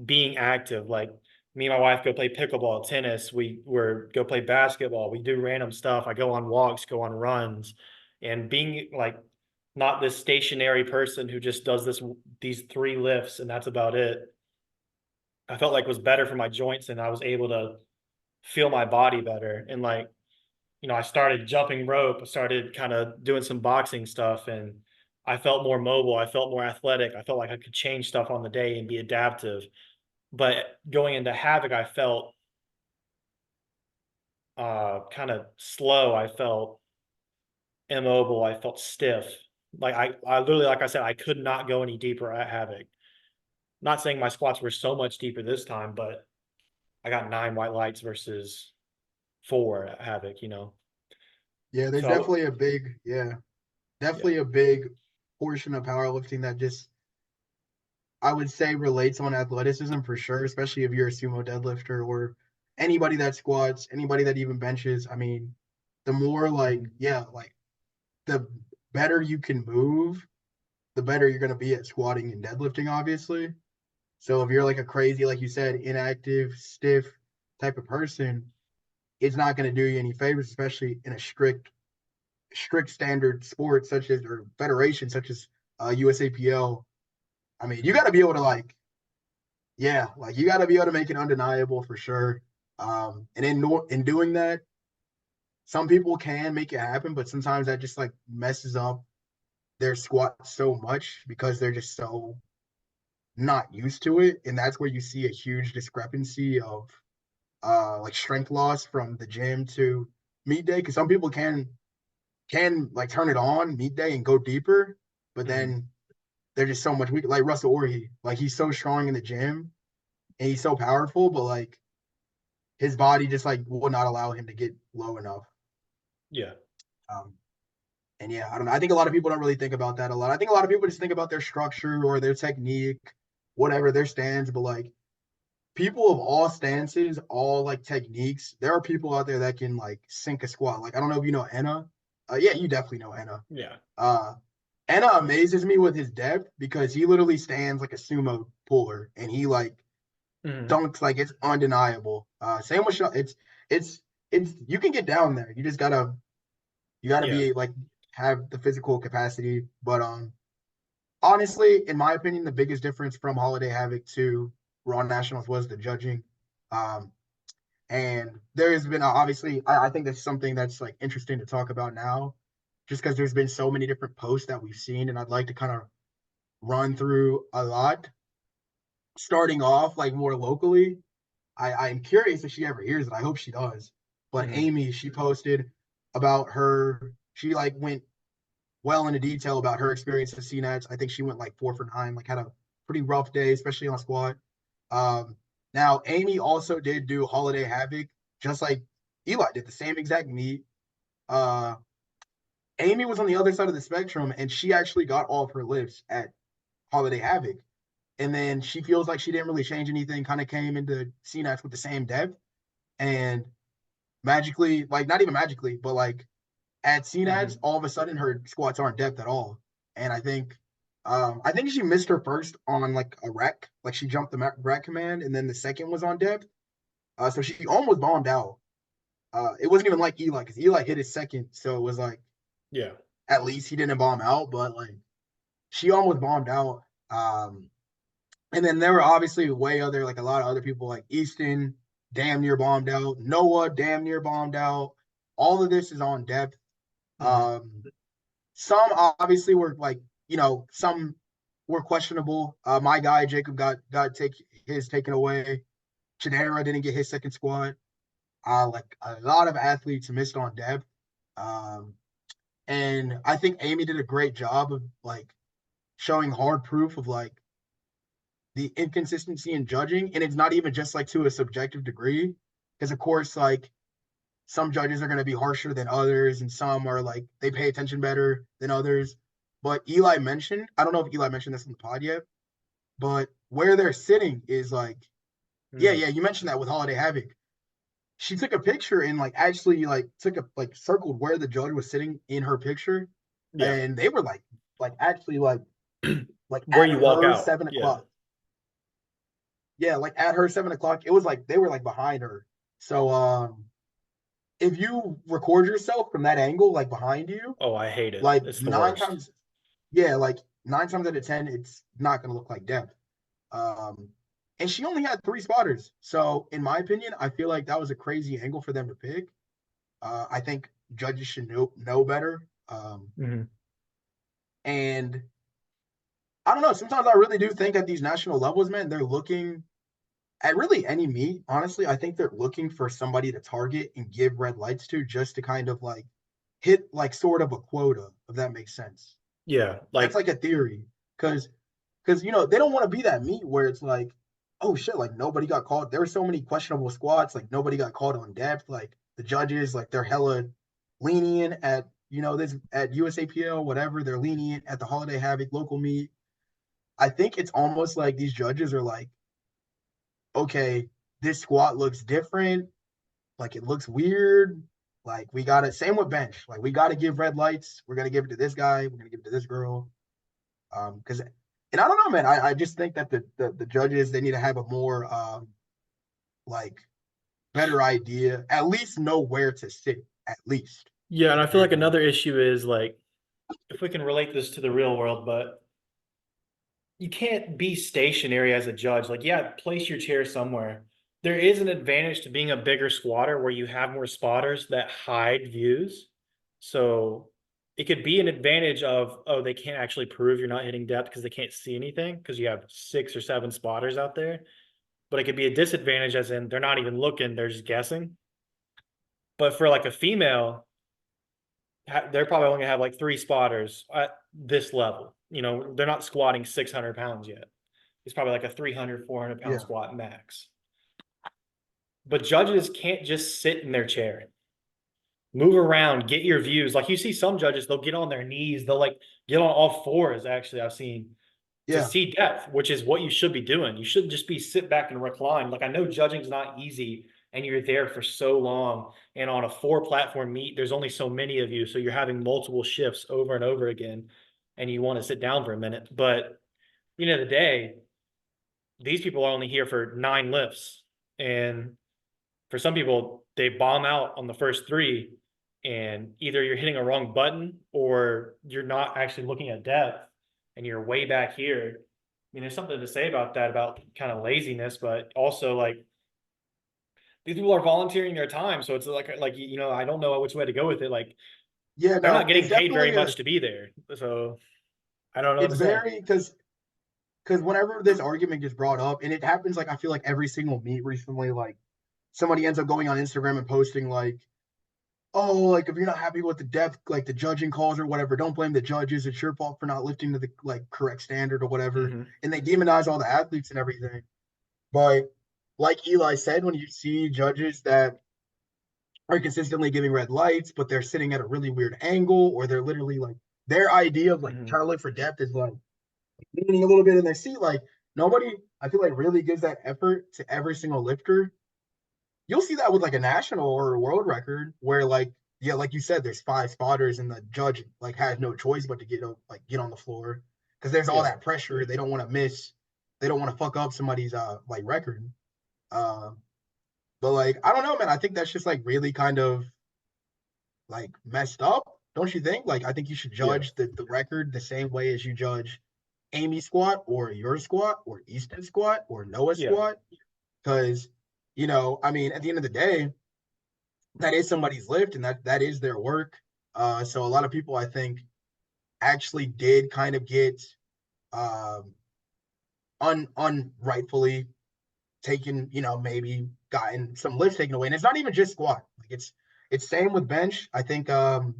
[SPEAKER 1] being active. Like me and my wife go play pickleball, tennis. We're go play basketball. We do random stuff. I go on walks, go on runs, and being like not this stationary person who just does these 3 lifts and that's about it. I felt like was better for my joints and I was able to feel my body better. And I started jumping rope, I started kind of doing some boxing stuff and I felt more mobile. I felt more athletic. I felt like I could change stuff on the day and be adaptive. But going into Havoc, I felt kind of slow. I felt immobile. I felt stiff. Like I literally, like I said, I could not go any deeper at Havoc. Not saying my squats were so much deeper this time, but I got 9 white lights versus for Havoc, you know.
[SPEAKER 2] Yeah, there's
[SPEAKER 1] So
[SPEAKER 2] definitely a big, yeah,
[SPEAKER 1] yeah.
[SPEAKER 2] definitely a big portion of powerlifting that just I would say relates on athleticism for sure, especially if you're a sumo deadlifter or anybody that squats, anybody that even benches. I mean, the more like,
[SPEAKER 1] Mhm.
[SPEAKER 2] yeah, like the better you can move, the better you're going to be at squatting and deadlifting, obviously. So if you're like a crazy, like you said, inactive, stiff type of person, it's not going to do you any favors, especially in a strict standard sport such as or federation such as USAPL. I mean, you got to be able to like, yeah, like you got to be able to make it undeniable for sure. And in doing that, some people can make it happen, but sometimes that just like messes up their squat so much because they're just so not used to it, and that's where you see a huge discrepancy of like strength loss from the gym to meet day. Because some people can like turn it on meet day and go deeper, but
[SPEAKER 1] Mhm.
[SPEAKER 2] then they're just so much weaker. Like Russell Orhe, like he's so strong in the gym and he's so powerful, but like his body just like will not allow him to get low enough.
[SPEAKER 1] Yeah.
[SPEAKER 2] Um, and yeah, I don't know. I think a lot of people don't really think about that a lot. I think a lot of people just think about their structure or their technique, whatever their stance, but like people of all stances, all like techniques. There are people out there that can like sink a squat. Like I don't know if you know Anna. Yeah, you definitely know Anna.
[SPEAKER 1] Yeah.
[SPEAKER 2] Uh, Anna amazes me with his depth because he literally stands like a sumo puller and he like
[SPEAKER 1] Mhm.
[SPEAKER 2] dunks like it's undeniable. Same with Sean. It's it's you can get down there. You gotta
[SPEAKER 1] Yeah.
[SPEAKER 2] be like have the physical capacity. But honestly, in my opinion, the biggest difference from Holiday Havoc to Raw Nationals was the judging. Um, And there has been obviously, I think that's something that's like interesting to talk about now, just because there's been so many different posts that we've seen, and I'd like to kind of run through a lot. Starting off like more locally, I'm curious if she ever hears it. I hope she does. But
[SPEAKER 1] Mhm.
[SPEAKER 2] Amy, she posted about her. She like went well into detail about her experience at CNATS. I think she went like 4 for 9, like had a pretty rough day, especially on squat. Um, Now Amy also did do Holiday Havoc, just like Eli did the same exact meet. Uh, Amy was on the other side of the spectrum, and she actually got all of her lifts at Holiday Havoc. And then she feels like she didn't really change anything, kind of came into CNATS with the same depth. And magically, like not even magically, but like at CNATS,
[SPEAKER 1] Mhm.
[SPEAKER 2] all of a sudden her squats aren't depth at all. And I think she missed her first on like a rec, like she jumped the rec command, and then the second was on depth. So she almost bombed out. It wasn't even like Eli because Eli hit his second, so it was like
[SPEAKER 1] Yeah.
[SPEAKER 2] at least he didn't bomb out, but like she almost bombed out. Um, and then there were obviously way other like a lot of other people like Easton damn near bombed out, Noah damn near bombed out. All of this is on depth.
[SPEAKER 1] Mhm.
[SPEAKER 2] Um, some obviously were like some were questionable. My guy Jacob got take his taken away. Chidera didn't get his second squad. Like a lot of athletes missed on depth. Um, and I think Amy did a great job of like showing hard proof of like the inconsistency in judging. And it's not even just like to a subjective degree. Because of course, like some judges are going to be harsher than others, and some are like they pay attention better than others. But Eli mentioned, I don't know if Eli mentioned this in the pod yet, but where they're sitting is like, yeah,
[SPEAKER 1] Mhm.
[SPEAKER 2] yeah, you mentioned that with Holiday Havoc. She took a picture and like actually like took a like circled where the judge was sitting in her picture,
[SPEAKER 1] Yeah.
[SPEAKER 2] and they were like actually like
[SPEAKER 1] Where
[SPEAKER 2] at
[SPEAKER 1] you walk
[SPEAKER 2] her
[SPEAKER 1] out.
[SPEAKER 2] seven
[SPEAKER 1] Yeah.
[SPEAKER 2] o'clock. Yeah, like at her 7 o'clock, it was like they were like behind her. So if you record yourself from that angle, like behind you,
[SPEAKER 1] Oh, I hate it.
[SPEAKER 2] like
[SPEAKER 1] It's the
[SPEAKER 2] nine
[SPEAKER 1] worst.
[SPEAKER 2] times, yeah, like 9 times out of 10, it's not gonna look like depth. Um, and she only had 3 spotters. So in my opinion, I feel like that was a crazy angle for them to pick. I think judges should know better.
[SPEAKER 1] Mhm.
[SPEAKER 2] And I don't know. Sometimes I really do think at these national levels, man, they're looking at really any meet. Honestly, I think they're looking for somebody to target and give red lights to just to kind of like hit like sort of a quota, if that makes sense.
[SPEAKER 1] Yeah.
[SPEAKER 2] That's
[SPEAKER 1] Like
[SPEAKER 2] like a theory, because they don't want to be that meet where it's like, oh shit, like nobody got called. There were so many questionable squats, like nobody got called on depth. Like the judges, like they're hella lenient at this at USAPL, whatever. They're lenient at the Holiday Havoc local meet. I think it's almost like these judges are like, okay, this squat looks different, like it looks weird. Like we gotta same with bench. Like we gotta give red lights. We're gonna give it to this guy. We're gonna give it to this girl. Because and I don't know, man. I just think that the judges they need to have a more like better idea. At least know where to sit. At least
[SPEAKER 1] Yeah, and I feel
[SPEAKER 2] compared
[SPEAKER 1] like
[SPEAKER 2] to
[SPEAKER 1] another issue is like if we can relate this to the real world, but you can't be stationary as a judge. Like, yeah, place your chair somewhere. There is an advantage to being a bigger squatter where you have more spotters that hide views. So it could be an advantage of, oh, they can't actually prove you're not hitting depth because they can't see anything because you have 6 or 7 spotters out there. But it could be a disadvantage as in they're not even looking, they're just guessing. But for like a female, they're probably only gonna have like 3 spotters at this level. You know, they're not squatting 600 pounds yet. It's probably like a 300, 400 pound
[SPEAKER 2] yeah,
[SPEAKER 1] squat max. But judges can't just sit in their chair. Move around, get your views. Like you see some judges, they'll get on their knees, they'll like get on all fours, actually, I've seen to
[SPEAKER 2] yeah,
[SPEAKER 1] see depth, which is what you should be doing. You shouldn't just be sit back and recline. Like I know judging's not easy and you're there for so long. And on a 4 platform meet, there's only so many of you. So you're having multiple shifts over and over again. And you want to sit down for a minute. But at the end of the day, these people are only here for 9 lifts. And for some people, they bomb out on the first 3. And either you're hitting a wrong button or you're not actually looking at depth and you're way back here. I mean, there's something to say about that, about kind of laziness, but also like these people are volunteering their time. So it's like, I don't know which way to go with it. Like
[SPEAKER 2] yeah.
[SPEAKER 1] they're not
[SPEAKER 2] No, it's
[SPEAKER 1] getting paid very
[SPEAKER 2] definitely
[SPEAKER 1] much to be there. So I don't know what
[SPEAKER 2] it's
[SPEAKER 1] to say.
[SPEAKER 2] very because whenever this argument gets brought up, and it happens like I feel like every single meet recently, like somebody ends up going on Instagram and posting like, oh, like if you're not happy with the depth, like the judging calls or whatever, don't blame the judges. It's your fault for not lifting to the like correct standard or whatever.
[SPEAKER 1] Hmm.
[SPEAKER 2] And they demonize all the athletes and everything. But like Eli said, when you see judges that are consistently giving red lights, but they're sitting at a really weird angle, or they're literally like their idea of like
[SPEAKER 1] Hmm.
[SPEAKER 2] trying to look for depth is like leaning a little bit in their seat. Like nobody, I feel like, really gives that effort to every single lifter. You'll see that with like a national or a world record where like yeah, like you said, there's 5 spotters and the judge like has no choice but to get on the floor because there's all
[SPEAKER 1] Yeah.
[SPEAKER 2] that pressure. They don't want to miss. They don't want to fuck up somebody's like record. Uh, but like I don't know, man. I think that's just like really kind of like messed up, don't you think? Like I think you should
[SPEAKER 1] Yeah.
[SPEAKER 2] judge the record the same way as you judge Amy squat or your squat or Easton squat or Noah
[SPEAKER 1] Yeah.
[SPEAKER 2] squat. Because, I mean, at the end of the day, that is somebody's lift and that is their work. So a lot of people I think actually did kind of get um unrightfully taken, maybe gotten some lifts taken away. And it's not even just squat. Like it's same with bench. I think not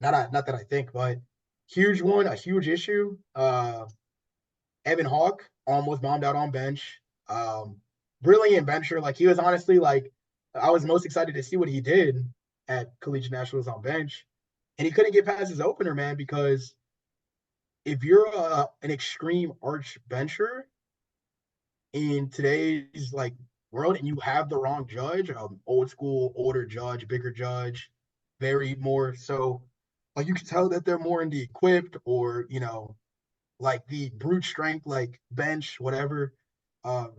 [SPEAKER 2] that I think, but huge one, a huge issue. Evan Hawk almost bombed out on bench. Brilliant bencher. Like he was honestly like I was most excited to see what he did at collegiate nationals on bench, and he couldn't get past his opener, man. Because if you're an extreme arch bencher in today's like world, and you have the wrong judge, old school, older judge, bigger judge, very more so, like you can tell that they're more into equipped or like the brute strength, like bench, whatever. Um,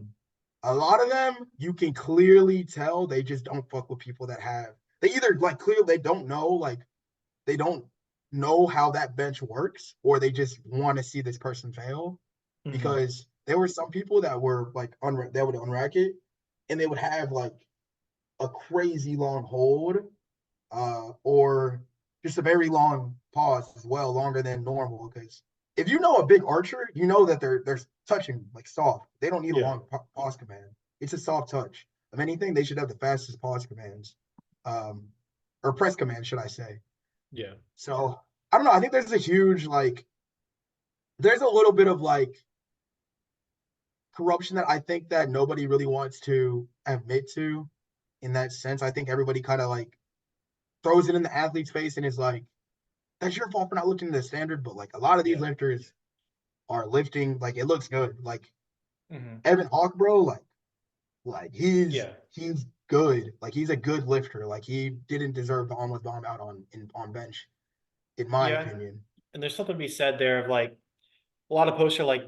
[SPEAKER 2] a lot of them, you can clearly tell they just don't fuck with people that have. They either like clearly they don't know, like they don't know how that bench works, or they just want to see this person fail.
[SPEAKER 1] Hmm.
[SPEAKER 2] Because there were some people that were like they would unrack it, and they would have like a crazy long hold, or just a very long pause as well, longer than normal. Because if you know a big archer, you know that they're touching like soft. They don't need a
[SPEAKER 1] Yeah.
[SPEAKER 2] long pause command. It's a soft touch. If anything, they should have the fastest pause commands, um, or press command, should I say?
[SPEAKER 1] Yeah.
[SPEAKER 2] So I don't know. I think there's a huge like there's a little bit of like corruption that I think that nobody really wants to admit to. in that sense. I think everybody kind of like throws it in the athlete's face and is like, that's your fault for not lifting the standard. But like a lot of these
[SPEAKER 1] Yeah.
[SPEAKER 2] lifters are lifting, like it looks good. Like
[SPEAKER 1] Hmm.
[SPEAKER 2] Evan Hawk, bro, like
[SPEAKER 1] Yeah.
[SPEAKER 2] he's good. Like he's a good lifter. Like he didn't deserve the almost bomb out on bench, in my
[SPEAKER 1] Yeah.
[SPEAKER 2] opinion.
[SPEAKER 1] And there's something to be said there of like a lot of posts are like,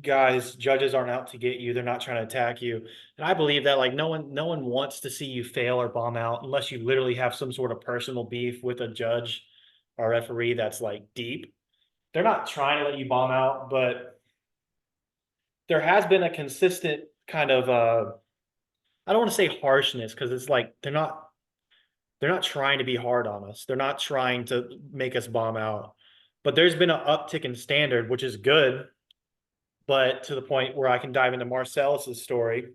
[SPEAKER 1] guys, judges aren't out to get you. They're not trying to attack you. And I believe that like no one wants to see you fail or bomb out unless you literally have some sort of personal beef with a judge or referee that's like deep. They're not trying to let you bomb out, but there has been a consistent kind of I don't want to say harshness because it's like they're not trying to be hard on us. They're not trying to make us bomb out. But there's been an uptick in standard, which is good, but to the point where I can dive into Marcellus's story.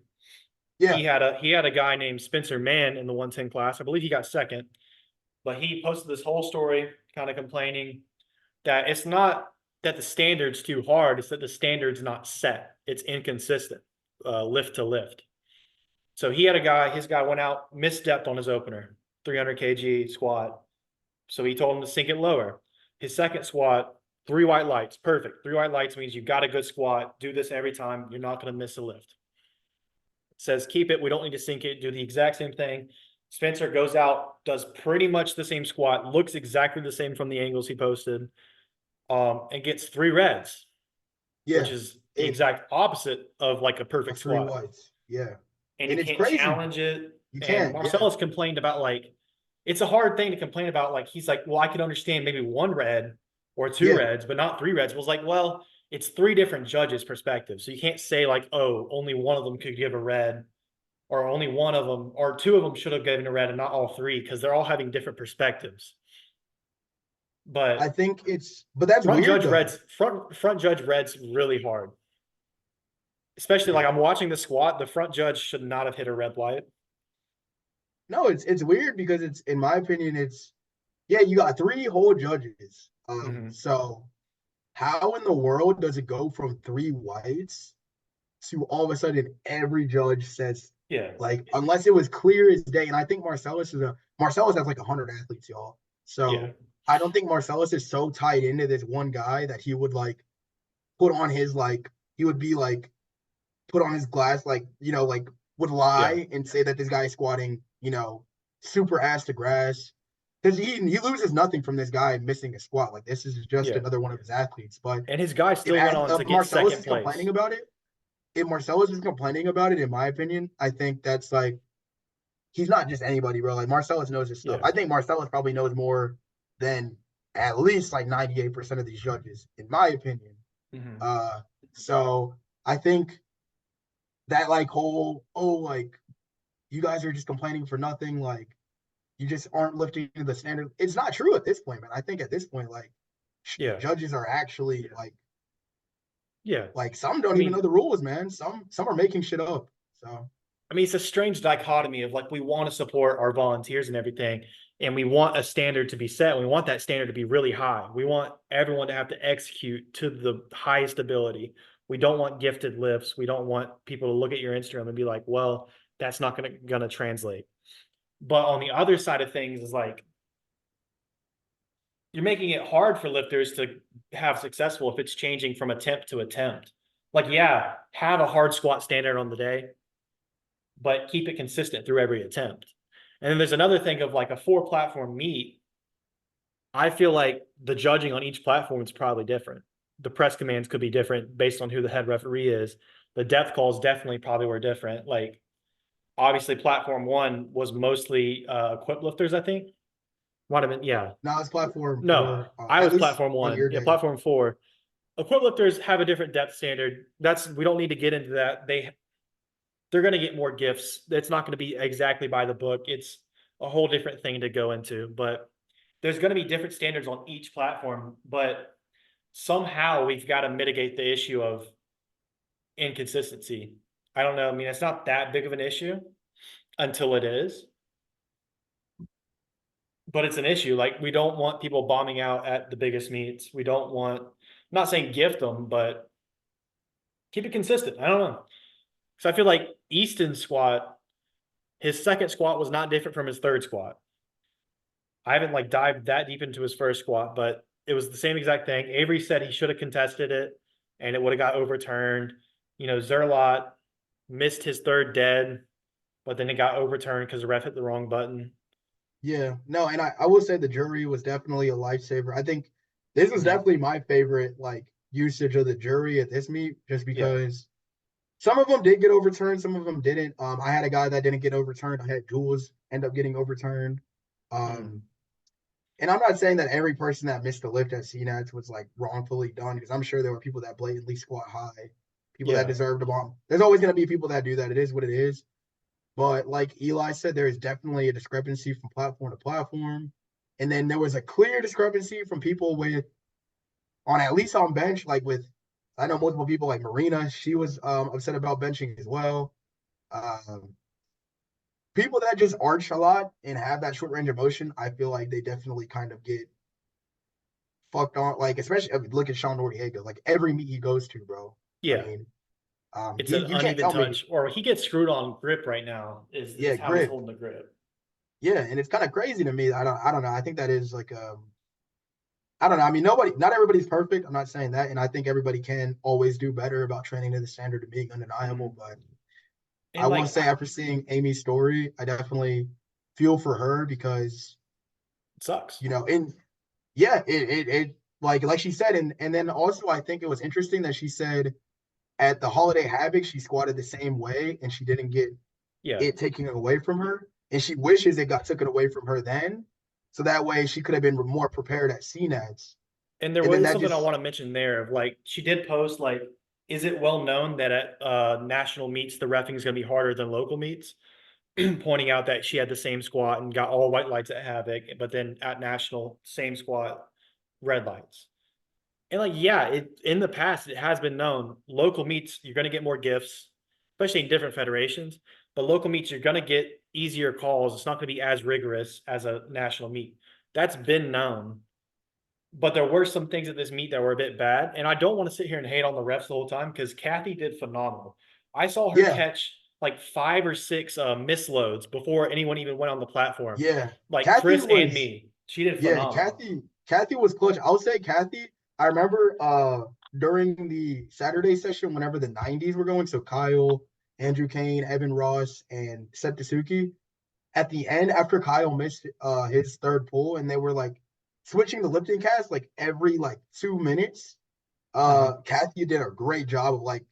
[SPEAKER 2] Yeah,
[SPEAKER 1] He had a guy named Spencer Mann in the 110 class. I believe he got second, but he posted this whole story kind of complaining that it's not that the standard's too hard, it's that the standard's not set. It's inconsistent, lift to lift. So he had a guy, his guy went out, misstepped on his opener, 300 kg squat. So he told him to sink it lower. His second squat, 3 white lights, perfect. 3 white lights means you got a good squat. Do this every time. You're not going to miss a lift. It says keep it. We don't need to sink it. Do the exact same thing. Spencer goes out, does pretty much the same squat, looks exactly the same from the angles he posted, and gets 3 reds, which
[SPEAKER 2] yeah.
[SPEAKER 1] is the
[SPEAKER 2] It
[SPEAKER 1] exact opposite of like a
[SPEAKER 2] of
[SPEAKER 1] perfect
[SPEAKER 2] three
[SPEAKER 1] squat.
[SPEAKER 2] whites. Yeah.
[SPEAKER 1] And he
[SPEAKER 2] And it's
[SPEAKER 1] can't
[SPEAKER 2] crazy.
[SPEAKER 1] challenge it.
[SPEAKER 2] You
[SPEAKER 1] And
[SPEAKER 2] can't. Yeah.
[SPEAKER 1] Marcellus complained about like it's a hard thing to complain about. Like he's like, well, I could understand maybe 1 red or two
[SPEAKER 2] Yeah.
[SPEAKER 1] reds, but not 3 reds. Was like, well, it's 3 different judges' perspectives, so you can't say like, oh, only one of them could give a red, or only one of them, or two of them should have given a red and not all three, because they're all having different perspectives.
[SPEAKER 2] I
[SPEAKER 1] But
[SPEAKER 2] think it's but that's
[SPEAKER 1] front
[SPEAKER 2] weird
[SPEAKER 1] judge
[SPEAKER 2] though.
[SPEAKER 1] reds, front judge reds really hard. Especially like
[SPEAKER 2] Yeah.
[SPEAKER 1] I'm watching the squat, the front judge should not have hit a red light.
[SPEAKER 2] No, it's weird because it's in my opinion, it's yeah, you got three whole judges.
[SPEAKER 1] Hmm.
[SPEAKER 2] So how in the world does it go from three whites to all of a sudden every judge says
[SPEAKER 1] Yeah,
[SPEAKER 2] like unless it was clear as day, and I think Marcellus has like 100 athletes, y'all.
[SPEAKER 1] yeah,
[SPEAKER 2] So I don't think Marcellus is so tied into this one guy that he would like put on his like he would be like put on his glass like like would
[SPEAKER 1] yeah,
[SPEAKER 2] lie and say that this guy is squatting super ass to grass because he loses nothing from this guy missing a squat. Like this is just
[SPEAKER 1] yeah.
[SPEAKER 2] another one of his athletes. But
[SPEAKER 1] And his guy still went on to
[SPEAKER 2] if
[SPEAKER 1] get
[SPEAKER 2] Marcellus
[SPEAKER 1] second
[SPEAKER 2] is complaining
[SPEAKER 1] place.
[SPEAKER 2] about it, if Marcellus is complaining about it, in my opinion, I think that's like he's not just anybody, bro. Like Marcellus knows his stuff.
[SPEAKER 1] Yeah.
[SPEAKER 2] I think Marcellus probably knows more than at least like 98% of these judges, in my opinion.
[SPEAKER 1] Hmm.
[SPEAKER 2] Uh, so I think that like whole like you guys are just complaining for nothing, like you just aren't lifting to the standard. It's not true at this point, man. I think at this point, like
[SPEAKER 1] Yeah.
[SPEAKER 2] judges are actually
[SPEAKER 1] Yeah.
[SPEAKER 2] like some
[SPEAKER 1] I
[SPEAKER 2] don't even know
[SPEAKER 1] mean,
[SPEAKER 2] the rules, man. Some are making shit up. So
[SPEAKER 1] it's a strange dichotomy of like we want to support our volunteers and everything, and we want a standard to be set. We want that standard to be really high. We want everyone to have to execute to the highest ability. We don't want gifted lifts. We don't want people to look at your Instagram and be like, well, that's not gonna translate. But on the other side of things is like you're making it hard for lifters to have successful if it's changing from attempt to attempt. Like, yeah, have a hard squat standard on the day, but keep it consistent through every attempt. And then there's another thing of like a 4 platform meet. I feel like the judging on each platform is probably different. The press commands could be different based on who the head referee is. The depth calls definitely probably were different. Like obviously platform 1 was mostly equip lifters, I think. Might have been, yeah.
[SPEAKER 2] now it's platform
[SPEAKER 1] No,
[SPEAKER 2] four,
[SPEAKER 1] I
[SPEAKER 2] at
[SPEAKER 1] was
[SPEAKER 2] least
[SPEAKER 1] platform
[SPEAKER 2] on
[SPEAKER 1] 1.
[SPEAKER 2] your
[SPEAKER 1] Yeah,
[SPEAKER 2] day.
[SPEAKER 1] platform 4. Equip lifters have a different depth standard. We don't need to get into that. They're going to get more gifts. It's not going to be exactly by the book. It's a whole different thing to go into, but there's going to be different standards on each platform, but somehow we've got to mitigate the issue of inconsistency. I don't know. It's not that big of an issue until it is, but it's an issue. Like we don't want people bombing out at the biggest meets. We don't want, I'm not saying gift them, but keep it consistent. I don't know. So I feel like Easton squat His second squat was not different from his third squat. I haven't like dived that deep into his first squat, but it was the same exact thing. Avery said he should have contested it and it would have got overturned. Zerlot missed his third dead, but then it got overturned because the ref hit the wrong button.
[SPEAKER 2] Yeah, no, and I will say the jury was definitely a lifesaver. I think this was definitely my favorite like usage of the jury at this meet, just
[SPEAKER 1] Yeah.
[SPEAKER 2] because some of them did get overturned, some of them didn't. I had a guy that didn't get overturned. I had Jules end up getting overturned.
[SPEAKER 1] Mm.
[SPEAKER 2] Um, and I'm not saying that every person that missed the lift at CNATS was like wrongfully done, because I'm sure there were people that blatantly squat high, people that
[SPEAKER 1] Yeah.
[SPEAKER 2] deserved a bomb. There's always going to be people that do that. It is what it is. But like Eli said, there is definitely a discrepancy from platform to platform. And then there was a clear discrepancy from people with on at least on bench, like with I know multiple people like Marina, she was upset about benching as well. Um, People that just arch a lot and have that short range of motion, I feel like they definitely kind of get fucked on. Like especially look at Sean Noriega, like every meet he goes to, bro. I
[SPEAKER 1] Yeah.
[SPEAKER 2] mean,
[SPEAKER 1] It's
[SPEAKER 2] he
[SPEAKER 1] an
[SPEAKER 2] you can't
[SPEAKER 1] uneven
[SPEAKER 2] tell me,
[SPEAKER 1] touch. Or he gets screwed on grip right now,
[SPEAKER 2] yeah,
[SPEAKER 1] is how he's
[SPEAKER 2] grip,
[SPEAKER 1] holding the grip.
[SPEAKER 2] yeah, and it's kind of crazy to me. I don't know. I think that is like I don't know. I mean, not everybody's perfect. I'm not saying that, and I think everybody can always do better about training to the standard of being undeniable.
[SPEAKER 1] Mhm.
[SPEAKER 2] But I
[SPEAKER 1] And
[SPEAKER 2] will
[SPEAKER 1] like
[SPEAKER 2] say, after seeing Amy's story, I definitely feel for her because
[SPEAKER 1] it sucks.
[SPEAKER 2] and yeah, it like she said, and then also I think it was interesting that she said at the holiday havoc she squatted the same way and she didn't get
[SPEAKER 1] Yeah.
[SPEAKER 2] it taken away from her, and she wishes it got taken away from her then, so that way she could have been more prepared at CNETs,
[SPEAKER 1] And there
[SPEAKER 2] and then
[SPEAKER 1] was
[SPEAKER 2] that
[SPEAKER 1] something I
[SPEAKER 2] just
[SPEAKER 1] want to mention there of like she did post like, is it well known that at national meets the refing is going to be harder than local meets? Pointing out that she had the same squat and got all white lights at Havoc, but then at national, same squat, red lights. And like, yeah, it in the past it has been known local meets you're going to get more gifts, especially in different federations. But local meets you're going to get easier calls. It's not going to be as rigorous as a national meet. That's been known. But there were some things at this meet that were a bit bad, and I don't want to sit here and hate on the refs the whole time because Kathy did phenomenal. I saw her
[SPEAKER 2] yeah.
[SPEAKER 1] catch like 5 or 6 misloads before anyone even went on the platform.
[SPEAKER 2] Yeah,
[SPEAKER 1] Like
[SPEAKER 2] Kathy
[SPEAKER 1] Chris and
[SPEAKER 2] was
[SPEAKER 1] me, she did
[SPEAKER 2] yeah,
[SPEAKER 1] phenomenal.
[SPEAKER 2] Kathy was clutch. I'll say Kathy. I remember during the Saturday session whenever the 90s were going, so Kyle, Andrew Kane, Evan Ross, and Septasuki. At the end, after Kyle missed his third pull, and they were like switching the lifting cast like every like 2 minutes.
[SPEAKER 1] Mhm.
[SPEAKER 2] Kathy did a great job of like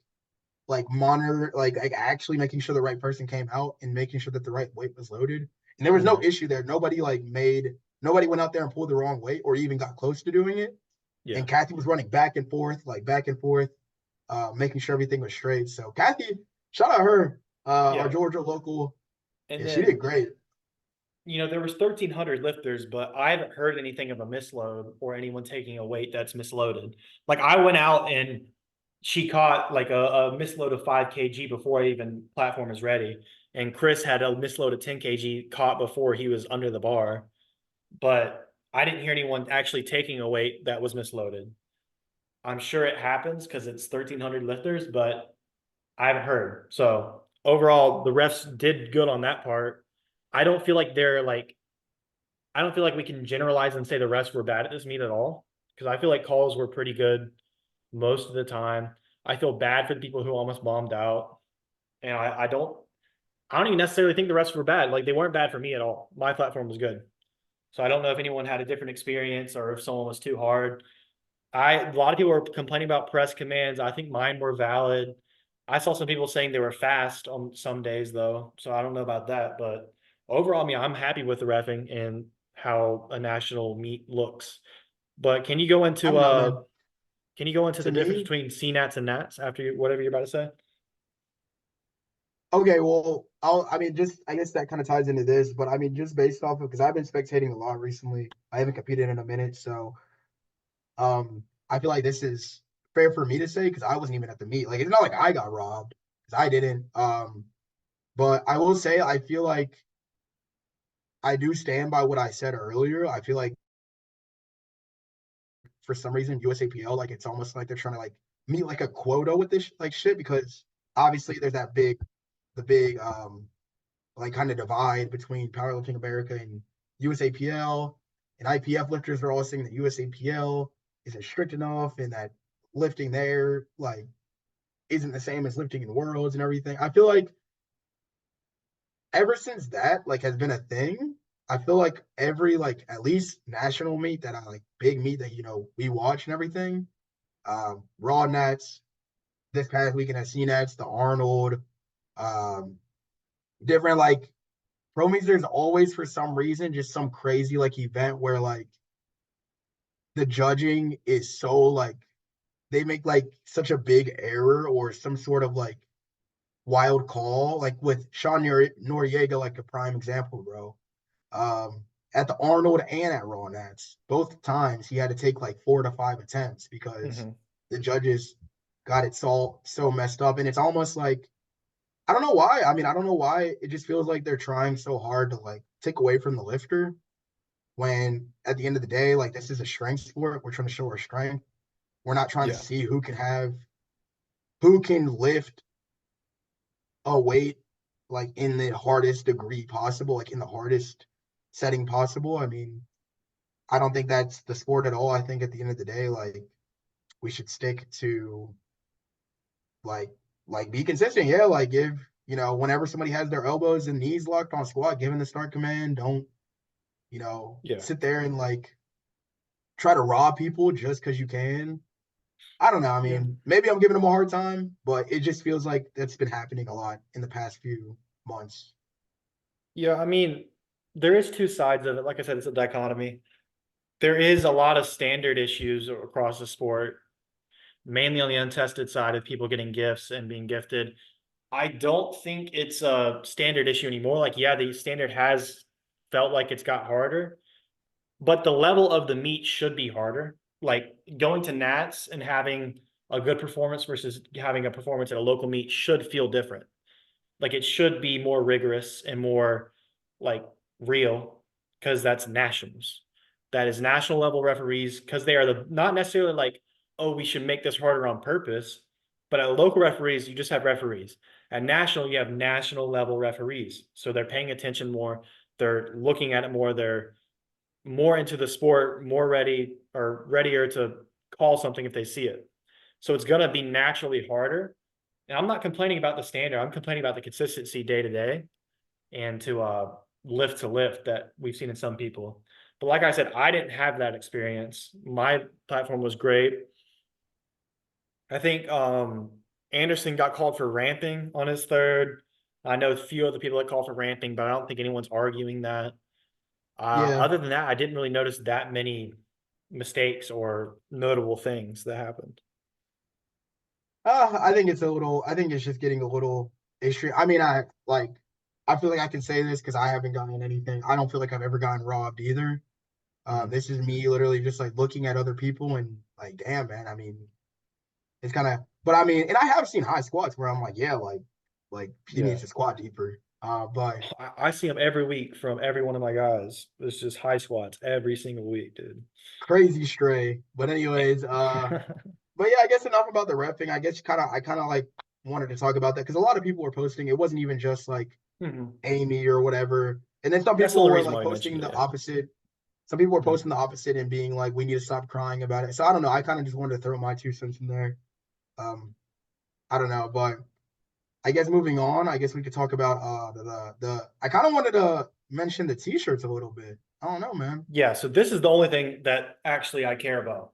[SPEAKER 2] monitor like actually making sure the right person came out and making sure that the right weight was loaded. And there was no
[SPEAKER 1] Mhm.
[SPEAKER 2] issue there. Nobody went out there and pulled the wrong weight or even got close to doing it.
[SPEAKER 1] Yeah.
[SPEAKER 2] And Kathy was running back and forth, making sure everything was straight. So Kathy, shout out her, our
[SPEAKER 1] Yeah.
[SPEAKER 2] Georgia local.
[SPEAKER 1] And
[SPEAKER 2] Yeah, she did
[SPEAKER 1] then,
[SPEAKER 2] great.
[SPEAKER 1] there was 1,300 lifters, but I haven't heard anything of a misload or anyone taking a weight that's misloaded. Like I went out and she caught like a misload of 5 kg before even platform is ready. And Chris had a misload of 10 kg caught before he was under the bar. But I didn't hear anyone actually taking a weight that was misloaded. I'm sure it happens because it's 1,300 lifters, but I haven't heard. So overall, the refs did good on that part. I don't feel like they're like, I don't feel like we can generalize and say the refs were bad at this meet at all because I feel like calls were pretty good most of the time. I feel bad for the people who almost bombed out. And I don't even necessarily think the refs were bad. Like they weren't bad for me at all. My platform was good. So I don't know if anyone had a different experience or if someone was too hard. A lot of people were complaining about press commands. I think mine were valid. I saw some people saying they were fast on some days though, so I don't know about that. But overall, I mean, I'm happy with the reffing and how a national meet looks. But
[SPEAKER 2] I don't know, man.
[SPEAKER 1] can you go into
[SPEAKER 2] To
[SPEAKER 1] the difference
[SPEAKER 2] me,
[SPEAKER 1] between CNATs and NATs after whatever you're about to say?
[SPEAKER 2] okay, well, I mean, just I guess that kind of ties into this, but I mean, just based off of because I've been spectating a lot recently. I haven't competed in a minute, so I feel like this is fair for me to say because I wasn't even at the meet. Like, it's not like I got robbed because I didn't. But I will say I feel like I do stand by what I said earlier. I feel like for some reason USAPL, like it's almost like they're trying to like meet like a quota with this like shit because obviously there's the big like kind of divide between powerlifting America and USAPL, and IPF lifters are all saying that USAPL isn't strict enough and that lifting there like isn't the same as lifting in worlds and everything. I feel like ever since that like has been a thing, I feel like every like at least national meet that I like big meet that we watch and everything, Raw Nats this past weekend at CNATS, the Arnold, um, different like pro meets. There's always for some reason just some crazy like event where like the judging is so like they make like such a big error or some sort of like wild call, like with Sean Noriega, like a prime example, bro. Um, at the Arnold and at Raw Nats, both times he had to take like 4 to 5 attempts because
[SPEAKER 1] Hmm.
[SPEAKER 2] the judges got it so messed up, and it's almost like I don't know why. I mean, I don't know why. It just feels like they're trying so hard to like take away from the lifter when at the end of the day, like this is a strength sport. We're trying to show our strength. We're not trying to
[SPEAKER 1] Yeah.
[SPEAKER 2] see who can lift a weight like in the hardest degree possible, like in the hardest setting possible. I mean, I don't think that's the sport at all. I think at the end of the day, like we should stick to like be consistent. Yeah, like give whenever somebody has their elbows and knees locked on squat, give them the start command. Don't
[SPEAKER 1] Yeah.
[SPEAKER 2] sit there and like try to rob people just because you can. I don't know. I
[SPEAKER 1] Yeah.
[SPEAKER 2] mean, maybe I'm giving them a hard time, but it just feels like that's been happening a lot in the past few months.
[SPEAKER 1] Yeah. I mean, there is two sides of it. Like I said, it's a dichotomy. There is a lot of standard issues across the sport, mainly on the untested side of people getting gifts and being gifted. I don't think it's a standard issue anymore. Like, yeah, the standard has felt like it's got harder, but the level of the meet should be harder. Like going to Nats and having a good performance versus having a performance at a local meet should feel different. Like it should be more rigorous and more like real because that's nationals. That is national level referees because they are the not necessarily like, oh, we should make this harder on purpose. But at local referees, you just have referees. At national, you have national level referees. So they're paying attention more. They're looking at it more. They're more into the sport, more ready or readier to call something if they see it. So it's going to be naturally harder. And I'm not complaining about the standard. I'm complaining about the consistency day to day and to lift that we've seen in some people. But like I said, I didn't have that experience. My platform was great. I think Anderson got called for ramping on his third. I know a few other people that called for ramping, but I don't think anyone's arguing that.
[SPEAKER 2] Yeah,
[SPEAKER 1] Other than that, I didn't really notice that many mistakes or notable things that happened.
[SPEAKER 2] I think it's a little. I think it's just getting a little extreme. I mean, I feel like I can say this because I haven't gotten anything. I don't feel like I've ever gotten robbed either.
[SPEAKER 1] Mhm.
[SPEAKER 2] This is me literally just like looking at other people and like, damn, man. I mean, it's kind of, but I mean, and I have seen high squats where I'm like, yeah, like he
[SPEAKER 1] Yeah.
[SPEAKER 2] needs to squat deeper. But
[SPEAKER 1] I see them every week from every one of my guys. It's just high squats every single week, dude.
[SPEAKER 2] crazy stray. But anyways, but yeah, I guess enough about the rep thing. I guess I kind of like wanted to talk about that because a lot of people were posting. It wasn't even just like
[SPEAKER 1] Mhm.
[SPEAKER 2] Amy or whatever. And then some
[SPEAKER 1] That's the
[SPEAKER 2] people
[SPEAKER 1] only
[SPEAKER 2] were
[SPEAKER 1] reason
[SPEAKER 2] like
[SPEAKER 1] why I mentioned
[SPEAKER 2] posting
[SPEAKER 1] it.
[SPEAKER 2] the
[SPEAKER 1] Yeah.
[SPEAKER 2] opposite. Some people were
[SPEAKER 1] Mhm.
[SPEAKER 2] posting the opposite and being like, "We need to stop crying about it." So I don't know. I kind of just wanted to throw my 2 cents in there. Um, I don't know, but I guess moving on. I guess we could talk about the. I kind of wanted to mention the t-shirts a little bit. I don't know, man.
[SPEAKER 1] Yeah. So this is the only thing that actually I care about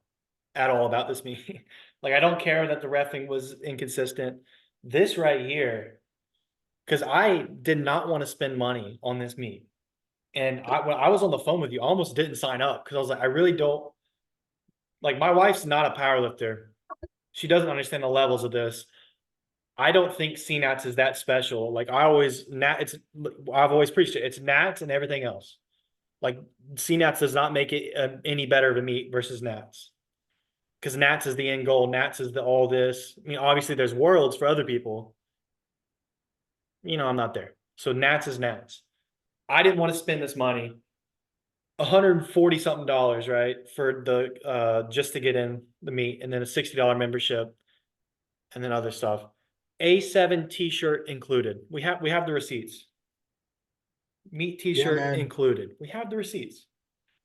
[SPEAKER 1] at all about this meeting. Like I don't care that the refing was inconsistent. This right here, because I did not want to spend money on this meet. And when I was on the phone with you, I almost didn't sign up because I was like, I really don't like my wife's not a power lifter. She doesn't understand the levels of this. I don't think CNATS is that special. Like I always Nat it's I've always preached it. It's Nats and everything else. Like CNATS does not make it any better of a meet versus Nats. Because Nats is the end goal. Nats is the all this. I mean, obviously there's worlds for other people. I'm not there. So Nats is Nats. I didn't want to spend this money. 140 something dollars, right? For the just to get in the meet and then a $60 membership and then other stuff. A7 t-shirt included. We have the receipts. meat
[SPEAKER 2] Yeah,
[SPEAKER 1] t-shirt
[SPEAKER 2] man.
[SPEAKER 1] included. We have the receipts.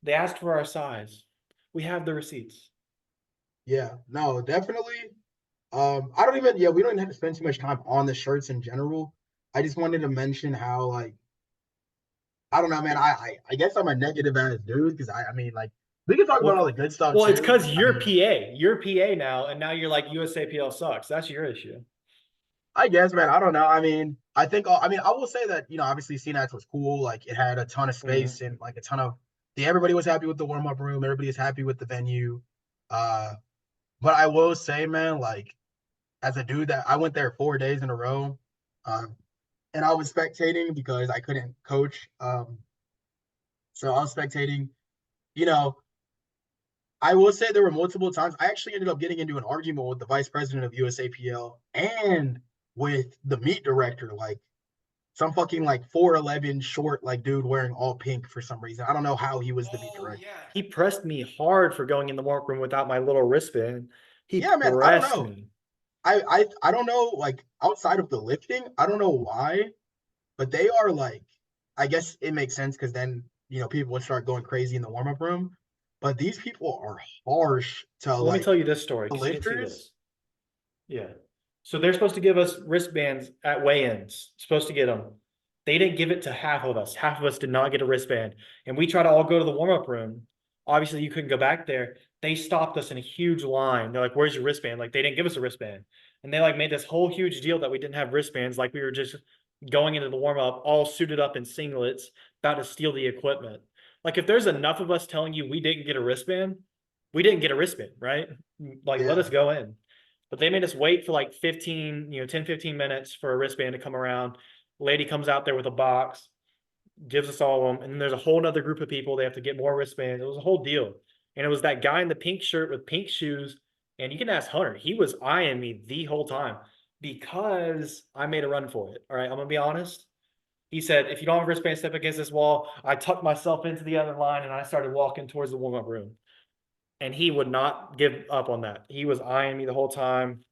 [SPEAKER 1] They asked for our size. We have the receipts.
[SPEAKER 2] Yeah, no, definitely. I don't even, yeah, we don't even have to spend too much time on the shirts in general. I just wanted to mention how, like, I don't know, man. I guess I'm a negative ass dude because I mean, like, we can talk about all
[SPEAKER 1] Well,
[SPEAKER 2] the good stuff
[SPEAKER 1] well, it's
[SPEAKER 2] too.
[SPEAKER 1] because
[SPEAKER 2] I
[SPEAKER 1] you're
[SPEAKER 2] mean,
[SPEAKER 1] PA. You're PA now, and now you're like USAPL sucks. That's your issue.
[SPEAKER 2] I guess, man. I don't know. I mean, I think, I mean, I will say that, obviously CNATS was cool. Like, it had a ton of
[SPEAKER 1] Mhm.
[SPEAKER 2] space and like a ton of, everybody was happy with the warm up room. Everybody is happy with the venue. Uh, but I will say, man, like, as a dude that I went there 4 days in a row, and I was spectating because I couldn't coach. So I was spectating. You know, I will say there were multiple times I actually ended up getting into an argument with the vice president of USAPL and with the meet director, like some fucking like 4'11" short like dude wearing all pink for some reason. I don't know how he was the meet
[SPEAKER 1] Oh
[SPEAKER 2] director.
[SPEAKER 1] yeah, he pressed me hard for going in the workroom without my little wristband. He
[SPEAKER 2] Yeah, man, I don't
[SPEAKER 1] pressed
[SPEAKER 2] know.
[SPEAKER 1] me.
[SPEAKER 2] I don't know, like outside of the lifting, I don't know why, but they are like, I guess it makes sense because then people would start going crazy in the warm up room. But these people are harsh to
[SPEAKER 1] Well, let me tell
[SPEAKER 2] like
[SPEAKER 1] you this story
[SPEAKER 2] the
[SPEAKER 1] because you didn't see
[SPEAKER 2] lifters.
[SPEAKER 1] this. Yeah. So they're supposed to give us wristbands at weigh-ins. Supposed to get them. They didn't give it to half of us. Half of us did not get a wristband. And we try to all go to the warm-up room. Obviously, you couldn't go back there. They stopped us in a huge line. They're like, "Where's your wristband?" Like they didn't give us a wristband. And they like made this whole huge deal that we didn't have wristbands, like we were just going into the warm-up, all suited up in singlets, about to steal the equipment. Like if there's enough of us telling you we didn't get a wristband, we didn't get a wristband, right? Like let us
[SPEAKER 2] Yeah,
[SPEAKER 1] go in. But they made us wait for like 10, 15 minutes for a wristband to come around. Lady comes out there with a box, gives us all of them. And then there's a whole other group of people. They have to get more wristbands. It was a whole deal. And it was that guy in the pink shirt with pink shoes. And you can ask Hunter, he was eyeing me the whole time because I made a run for it. All right, I'm going to be honest. He said, if you don't have a wristband, step against this wall. I tucked myself into the other line and I started walking towards the warm up room. And he would not give up on that. He was eyeing me the whole time.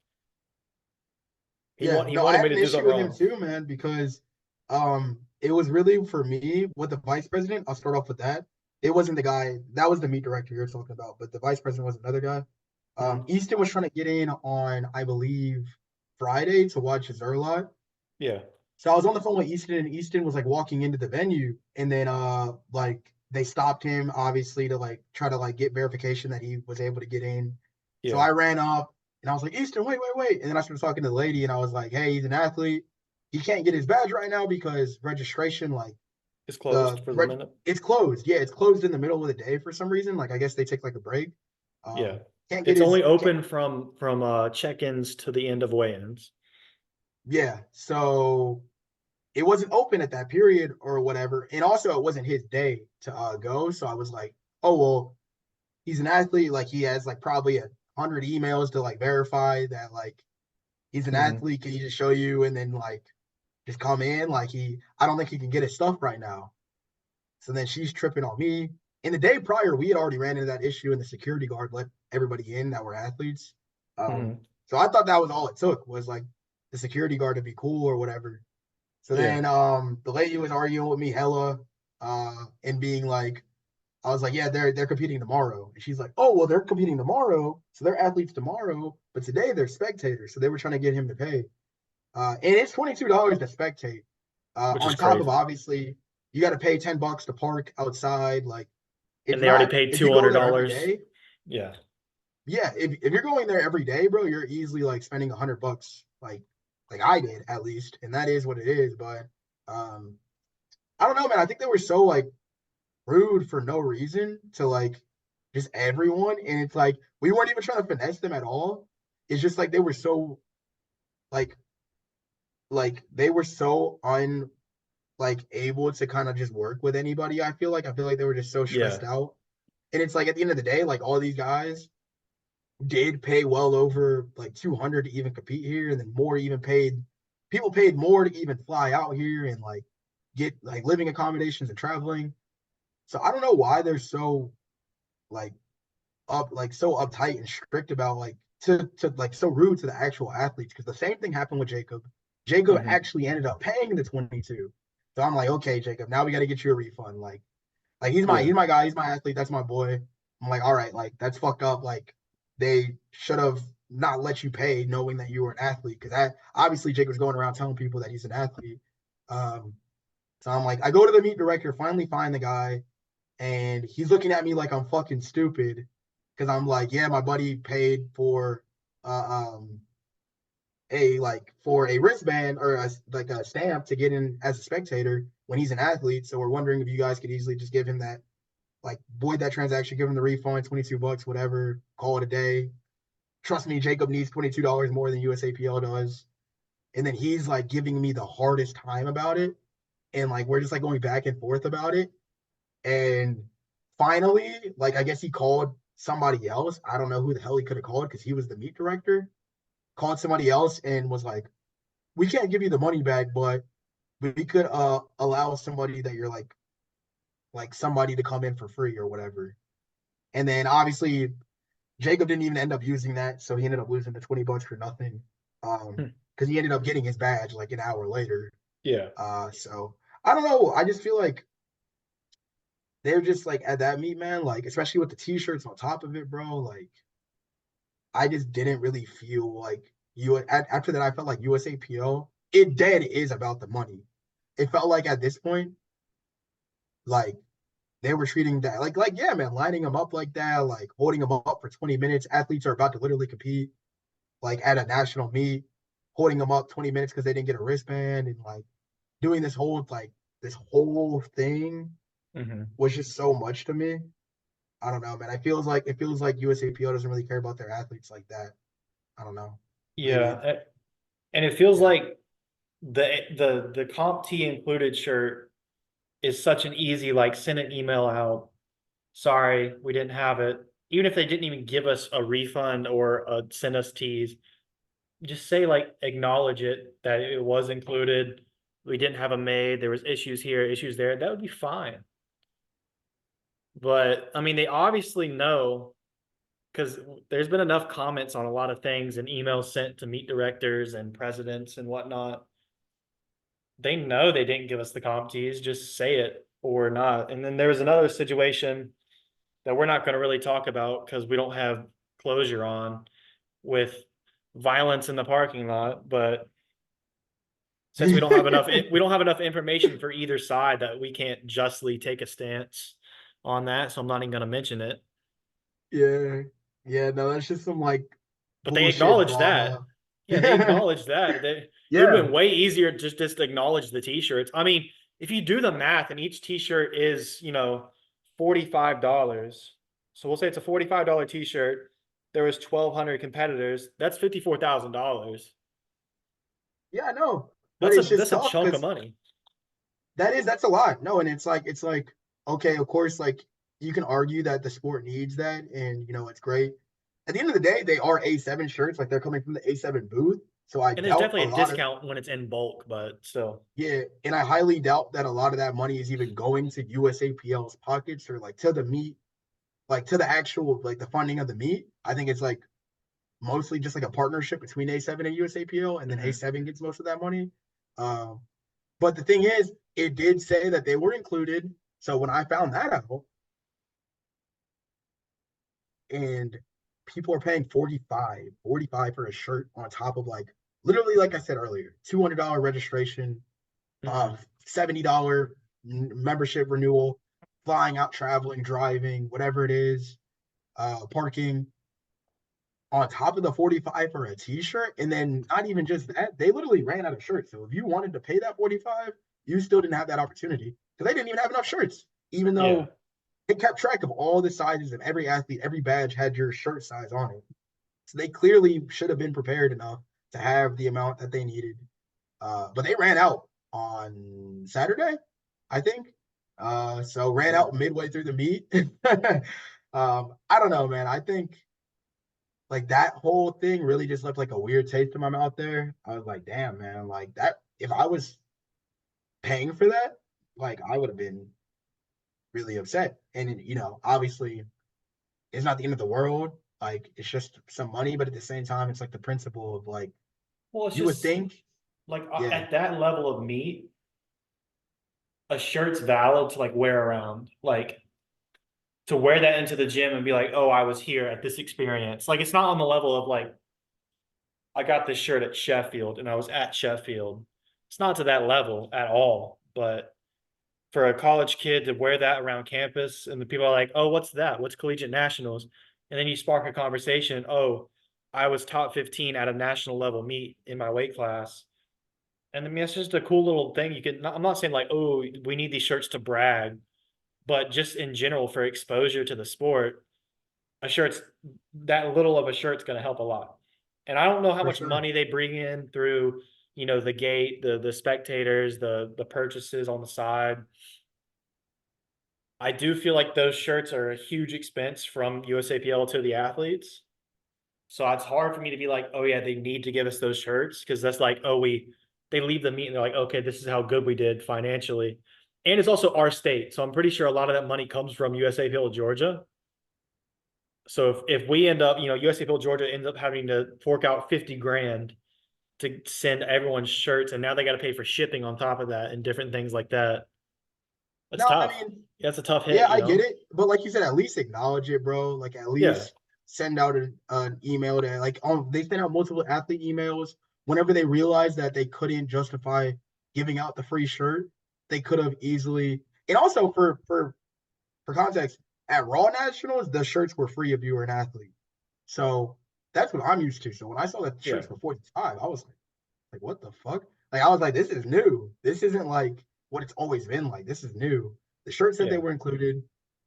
[SPEAKER 2] yeah.
[SPEAKER 1] He
[SPEAKER 2] No, I
[SPEAKER 1] wanted me
[SPEAKER 2] had
[SPEAKER 1] to
[SPEAKER 2] an
[SPEAKER 1] do
[SPEAKER 2] issue
[SPEAKER 1] something
[SPEAKER 2] with him
[SPEAKER 1] wrong.
[SPEAKER 2] too, man, because it was really for me with the vice president. I'll start off with that. It wasn't the guy that was the meet director you're talking about, but the vice president was another guy.
[SPEAKER 1] Mhm.
[SPEAKER 2] Easton was trying to get in on, I believe, Friday to watch Zerlot.
[SPEAKER 1] Yeah,
[SPEAKER 2] So I was on the phone with Easton, and Easton was like walking into the venue, and then like they stopped him obviously to like try to like get verification that he was able to get in. So
[SPEAKER 1] yeah.
[SPEAKER 2] I ran up and I was like, Easton, wait, wait, wait. And then I started talking to the lady, and I was like, hey, he's an athlete. He can't get his badge right now because registration, like
[SPEAKER 1] It's closed for the minute.
[SPEAKER 2] it's closed. Yeah, it's closed in the middle of the day for some reason. Like I guess they take like a break.
[SPEAKER 1] Yeah.
[SPEAKER 2] Can't get
[SPEAKER 1] It's
[SPEAKER 2] his
[SPEAKER 1] only
[SPEAKER 2] can't,
[SPEAKER 1] open from check-ins to the end of weigh-ins.
[SPEAKER 2] yeah. So it wasn't open at that period or whatever. And also it wasn't his day to go. So I was like, oh well, he's an athlete. Like he has like probably 100 emails to like verify that like he's an
[SPEAKER 1] Hmm.
[SPEAKER 2] athlete. Can he just show you and then like just come in? Like I don't think he can get his stuff right now. So then she's tripping on me. And the day prior, we had already ran into that issue, and the security guard let everybody in that were athletes.
[SPEAKER 1] Hmm.
[SPEAKER 2] So I thought that was all it took was like the security guard to be cool or whatever. So
[SPEAKER 1] Yeah.
[SPEAKER 2] then the lady was arguing with me hella and being like, I was like, yeah, they're competing tomorrow. And she's like, oh, well, they're competing tomorrow. So they're athletes tomorrow, but today they're spectators. So they were trying to get him to pay. And it's $22 to spectate.
[SPEAKER 1] Which is
[SPEAKER 2] On top of
[SPEAKER 1] crazy.
[SPEAKER 2] obviously you got to pay $10 to park outside. Like
[SPEAKER 1] And
[SPEAKER 2] it's
[SPEAKER 1] they already
[SPEAKER 2] not
[SPEAKER 1] paid
[SPEAKER 2] if you go there every
[SPEAKER 1] $200.
[SPEAKER 2] day,
[SPEAKER 1] Yeah.
[SPEAKER 2] yeah, if you're going there every day, bro, you're easily like spending $100, like I did at least, and that is what it is. But um, I don't know, man. I think they were so like rude for no reason to like just everyone, and it's like we weren't even trying to finesse them at all. It's just like they were so like they were so un like able to kind of just work with anybody. I feel like they were just so
[SPEAKER 1] Yeah.
[SPEAKER 2] stressed out, and it's like at the end of the day, like all these guys did pay well over like 200 to even compete here, and then more even paid. People paid more to even fly out here and like get like living accommodations and traveling. So I don't know why they're so like so uptight and strict about like to like so rude to the actual athletes because the same thing happened with Jacob. Jacob
[SPEAKER 1] Hmm.
[SPEAKER 2] actually ended up paying the 22. So I'm like, okay, Jacob, now we got to get you a refund. Like
[SPEAKER 1] Yeah.
[SPEAKER 2] he's my guy, he's my athlete, that's my boy. I'm like, all right, like that's fucked up. Like they should have not let you pay knowing that you were an athlete because that obviously Jacob's going around telling people that he's an athlete. Um, so I'm like, I go to the meet director, finally find the guy, and he's looking at me like I'm fucking stupid because I'm like, yeah, my buddy paid for uh, um for a wristband or like a stamp to get in as a spectator when he's an athlete. So we're wondering if you guys could easily just give him that, like void that transaction, give him the refund, $22, whatever, call it a day. Trust me, Jacob needs $22 more than USAPL does. And then he's like giving me the hardest time about it. And like we're just like going back and forth about it. And finally, like I guess he called somebody else. I don't know who the hell he could have called because he was the meet director. Called somebody else and was like, we can't give you the money back, but we could allow somebody that you're like somebody to come in for free or whatever. And then obviously Jacob didn't even end up using that, so he ended up losing the $20 for nothing.
[SPEAKER 1] Hmm.
[SPEAKER 2] Because he ended up getting his badge like an hour later.
[SPEAKER 1] Yeah.
[SPEAKER 2] So I don't know. I just feel like they're just like at that meet, man, like especially with the t-shirts on top of it, bro. Like I just didn't really feel like after that I felt like USAPL, it dead is about the money. It felt like at this point, like they were treating that like yeah, man, lining them up like that, like holding them up for 20 minutes. Athletes are about to literally compete like at a national meet, holding them up 20 minutes because they didn't get a wristband and like doing this whole thing
[SPEAKER 1] Hmm.
[SPEAKER 2] was just so much to me. I don't know, man. It feels like USAPL doesn't really care about their athletes like that. I don't know. Maybe.
[SPEAKER 1] Yeah. And it feels
[SPEAKER 2] Yeah.
[SPEAKER 1] like the comp T included shirt is such an easy, like, send an email out. Sorry, we didn't have it. Even if they didn't even give us a refund or send us tees, just say, like, acknowledge it that it was included. We didn't have them made. There was issues here, issues there. That would be fine. But I mean, they obviously know because there's been enough comments on a lot of things and emails sent to meet directors and presidents and whatnot. They know they didn't give us the comp tees, just say it or not. And then there was another situation that we're not going to really talk about because we don't have closure on with violence in the parking lot. But since we don't have enough, we don't have enough information for either side that we can't justly take a stance on that. So I'm not even going to mention it.
[SPEAKER 2] Yeah. Yeah, no, that's just some like
[SPEAKER 1] But they
[SPEAKER 2] bullshit
[SPEAKER 1] acknowledge that.
[SPEAKER 2] drama.
[SPEAKER 1] Yeah, they acknowledge that. It would have
[SPEAKER 2] Yeah.
[SPEAKER 1] been way easier just to acknowledge the t-shirts. I mean, if you do the math and each t-shirt is, $45. So we'll say it's a $45 t-shirt. There was 1,200 competitors. That's $54,000.
[SPEAKER 2] Yeah, I know. But
[SPEAKER 1] That's a
[SPEAKER 2] it's just
[SPEAKER 1] that's a
[SPEAKER 2] tough
[SPEAKER 1] chunk of
[SPEAKER 2] because
[SPEAKER 1] money.
[SPEAKER 2] that's a lot. No, and it's like okay, of course, like you can argue that the sport needs that, and it's great. At the end of the day, they are A7 shirts, like they're coming from the A7 booth. So I
[SPEAKER 1] And there's
[SPEAKER 2] doubt a
[SPEAKER 1] definitely a
[SPEAKER 2] lot of
[SPEAKER 1] discount when it's in bulk, but still.
[SPEAKER 2] yeah, and I highly doubt that a lot of that money is even going to USAPL's pockets or like to the meet, like to the actual like the funding of the meet. I think it's like mostly just like a partnership between A7 and USAPL, and then
[SPEAKER 1] Mhm.
[SPEAKER 2] A7 gets most of that money. Um, but the thing is, it did say that they were included. So when I found that out, and people are paying 45 for a shirt on top of like literally, like I said earlier, $200 registration,
[SPEAKER 1] Mhm.
[SPEAKER 2] $70 membership renewal, flying out, traveling, driving, whatever it is, parking on top of the 45 for a t-shirt. And then not even just that, they literally ran out of shirts. So if you wanted to pay that 45, you still didn't have that opportunity because they didn't even have enough shirts, even
[SPEAKER 1] Yeah.
[SPEAKER 2] though it kept track of all the sizes of every athlete, every badge had your shirt size on it. So they clearly should have been prepared enough to have the amount that they needed. But they ran out on Saturday, I think. So ran out midway through the meet. I don't know, man. I think like that whole thing really just left like a weird taste in my mouth there. I was like, damn, man, like that if I was paying for that, like I would have been really upset. And obviously it's not the end of the world. Like it's just some money, but at the same time, it's like the principle of like
[SPEAKER 1] Well, it's
[SPEAKER 2] you would
[SPEAKER 1] just
[SPEAKER 2] think,
[SPEAKER 1] like
[SPEAKER 2] yeah,
[SPEAKER 1] at that level of meat, a shirt's valid to like wear around, like to wear that into the gym and be like, oh, I was here at this experience. Like it's not on the level of like I got this shirt at Sheffield and I was at Sheffield. It's not to that level at all. But for a college kid to wear that around campus and the people are like, oh, what's that? What's collegiate nationals? And then you spark a conversation. Oh, I was top 15 at a national level meet in my weight class. And I mean, it's just a cool little thing. You can, I'm not saying like, oh, we need these shirts to brag, but just in general for exposure to the sport, a shirt's that little of a shirt's going to help a lot. And I don't know how
[SPEAKER 2] For
[SPEAKER 1] much
[SPEAKER 2] sure.
[SPEAKER 1] money they bring in through, the gate, the spectators, the purchases on the side. I do feel like those shirts are a huge expense from USAPL to the athletes. So it's hard for me to be like, oh yeah, they need to give us those shirts because that's like, oh, they leave the meet and they're like, okay, this is how good we did financially. And it's also our state. So I'm pretty sure a lot of that money comes from USAPL Georgia. So if we end up, USAPL Georgia ends up having to fork out 50 grand to send everyone shirts, and now they got to pay for shipping on top of that and different things like that. That's
[SPEAKER 2] No, I
[SPEAKER 1] tough.
[SPEAKER 2] mean,
[SPEAKER 1] That's a tough
[SPEAKER 2] yeah,
[SPEAKER 1] hit,
[SPEAKER 2] I get it, but like you said, at least acknowledge it, bro. Like at
[SPEAKER 1] Yeah.
[SPEAKER 2] least send out an email to like they send out multiple athlete emails whenever they realize that they couldn't justify giving out the free shirt. They could have easily, and also for context, at Raw Nationals, the shirts were free if you were an athlete. So that's what I'm used to. So when I saw that the
[SPEAKER 1] Yeah.
[SPEAKER 2] shirts were 45, I was like, what the fuck? Like I was like, this is new. This isn't like what it's always been like. This is new. The shirt said they
[SPEAKER 1] Yeah.
[SPEAKER 2] were included.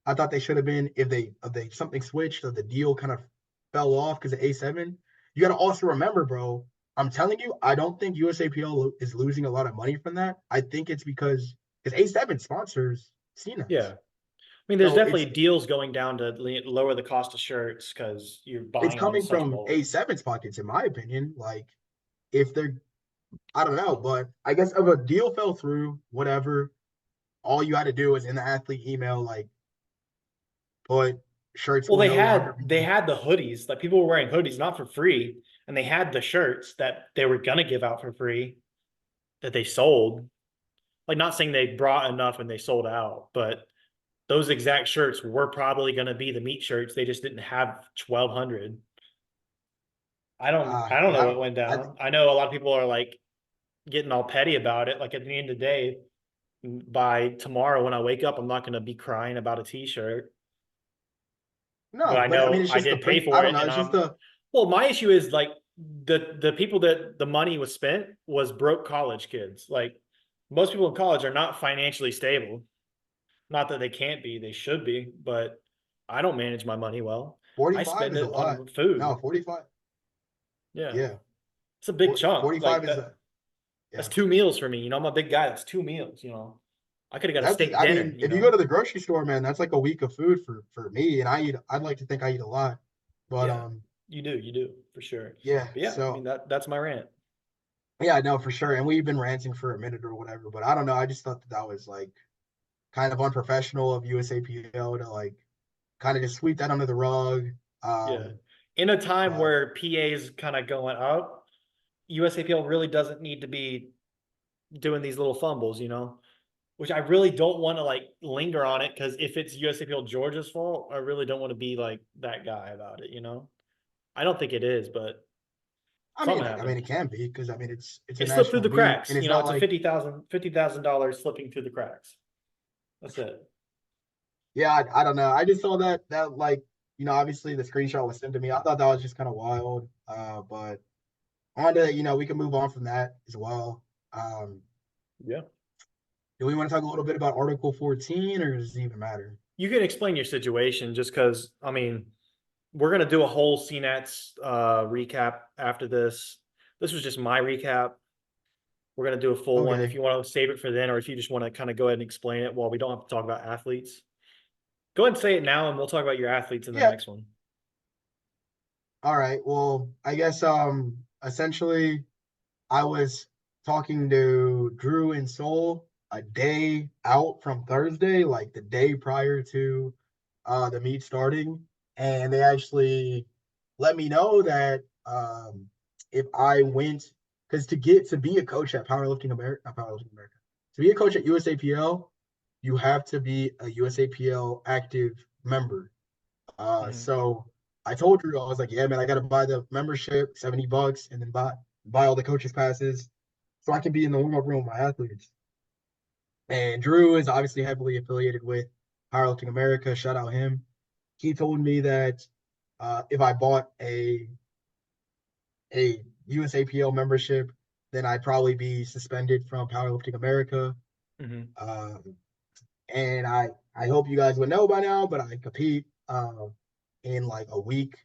[SPEAKER 2] I thought they should have been if they something switched or the deal kind of fell off because of A7. You got to also remember, bro. I'm telling you, I don't think USAPL is losing a lot of money from that. I think it's because A7 sponsors
[SPEAKER 1] Yeah.
[SPEAKER 2] CNATS.
[SPEAKER 1] I mean, there's
[SPEAKER 2] So
[SPEAKER 1] definitely deals going down to lower the cost of shirts because you're
[SPEAKER 2] it's
[SPEAKER 1] buying them in
[SPEAKER 2] coming
[SPEAKER 1] such
[SPEAKER 2] from
[SPEAKER 1] bulk.
[SPEAKER 2] A7's pockets, in my opinion. Like if they're I don't know, but I guess if a deal fell through, whatever, all you had to do was in the athlete email, like put shirts
[SPEAKER 1] Well,
[SPEAKER 2] will
[SPEAKER 1] they
[SPEAKER 2] no longer
[SPEAKER 1] had
[SPEAKER 2] be.
[SPEAKER 1] they had the hoodies. Like people were wearing hoodies not for free, and they had the shirts that they were gonna give out for free that they sold. Like not saying they brought enough and they sold out, but those exact shirts were probably gonna be the meat shirts. They just didn't have 1,200. I don't know
[SPEAKER 2] Yeah,
[SPEAKER 1] what went
[SPEAKER 2] I
[SPEAKER 1] down. I know a lot of people are like getting all petty about it. Like at the end of the day, by tomorrow when I wake up, I'm not gonna be crying about a t-shirt. But
[SPEAKER 2] no,
[SPEAKER 1] I
[SPEAKER 2] but I mean
[SPEAKER 1] know
[SPEAKER 2] it's
[SPEAKER 1] I
[SPEAKER 2] just the
[SPEAKER 1] did pay
[SPEAKER 2] print. I
[SPEAKER 1] for
[SPEAKER 2] don't
[SPEAKER 1] it,
[SPEAKER 2] know.
[SPEAKER 1] and
[SPEAKER 2] It's just the
[SPEAKER 1] well, my issue is like the people that the money was spent was broke college kids. Like most people in college are not financially stable. Not that they can't be, they should be, but I don't manage my money well. I
[SPEAKER 2] 45
[SPEAKER 1] spend
[SPEAKER 2] is a
[SPEAKER 1] it
[SPEAKER 2] lot.
[SPEAKER 1] on
[SPEAKER 2] No,
[SPEAKER 1] food.
[SPEAKER 2] 45.
[SPEAKER 1] Yeah.
[SPEAKER 2] Yeah,
[SPEAKER 1] It's a big chunk.
[SPEAKER 2] 45
[SPEAKER 1] Like
[SPEAKER 2] is
[SPEAKER 1] that
[SPEAKER 2] a
[SPEAKER 1] that's
[SPEAKER 2] yeah.
[SPEAKER 1] 2 meals for me. I'm a big guy. That's 2 meals. I could have got a
[SPEAKER 2] That's
[SPEAKER 1] steak
[SPEAKER 2] I
[SPEAKER 1] dinner,
[SPEAKER 2] mean, if you go to the grocery store, man, that's like a week of food for me, and I'd like to think I eat a lot, but
[SPEAKER 1] Yeah, you do for sure.
[SPEAKER 2] yeah.
[SPEAKER 1] But yeah, I mean
[SPEAKER 2] So
[SPEAKER 1] that's my rant.
[SPEAKER 2] yeah, no, for sure. And we've been ranting for a minute or whatever, but I don't know. I just thought that was like kind of unprofessional of USAPL to like kind of just sweep that under the rug.
[SPEAKER 1] Yeah.
[SPEAKER 2] Um,
[SPEAKER 1] In a time
[SPEAKER 2] but
[SPEAKER 1] where PA's kind of going up, USAPL really doesn't need to be doing these little fumbles, which I really don't want to like linger on it because if it's USAPL Georgia's fault, I really don't want to be like that guy about it. I don't think it is, but something
[SPEAKER 2] I mean,
[SPEAKER 1] happened.
[SPEAKER 2] it can be because I mean, it's a
[SPEAKER 1] It slipped through
[SPEAKER 2] national
[SPEAKER 1] the
[SPEAKER 2] meet, and
[SPEAKER 1] cracks.
[SPEAKER 2] it's not
[SPEAKER 1] It's a
[SPEAKER 2] like
[SPEAKER 1] $50,000 slipping through the cracks. That's it.
[SPEAKER 2] yeah, I don't know. I just saw that like obviously the screenshot was sent to me. I thought that was just kind of wild. But on to we can move on from that as well. Um,
[SPEAKER 1] Yeah.
[SPEAKER 2] do we want to talk a little bit about Article 14, or does it even matter?
[SPEAKER 1] You can explain your situation just because, I mean, we're going to do a whole CNATS recap after this. This was just my recap. We're going to do a full one if
[SPEAKER 2] Okay.
[SPEAKER 1] you want to save it for then, or if you just want to kind of go ahead and explain it while we don't have to talk about athletes. Go ahead and say it now, and we'll talk about your athletes in the
[SPEAKER 2] Yeah.
[SPEAKER 1] next one.
[SPEAKER 2] All right. Well, I guess essentially I was talking to Drew and Soul a day out from Thursday, like the day prior to the meet starting, and they actually let me know that if I went, because to be a coach at Powerlifting America, not Powerlifting America. to be a coach at USAPL, you have to be a USAPL active member.
[SPEAKER 1] Mhm.
[SPEAKER 2] So I told Drew, I was like, yeah, man, I got to buy the membership, $70, and then buy all the coaches passes so I can be in the warm up room with my athletes. And Drew is obviously heavily affiliated with Powerlifting America. Shout out him. He told me that if I bought a USAPL membership, then I'd probably be suspended from Powerlifting America.
[SPEAKER 1] Mhm.
[SPEAKER 2] Um, and I hope you guys would know by now, but I compete in like a week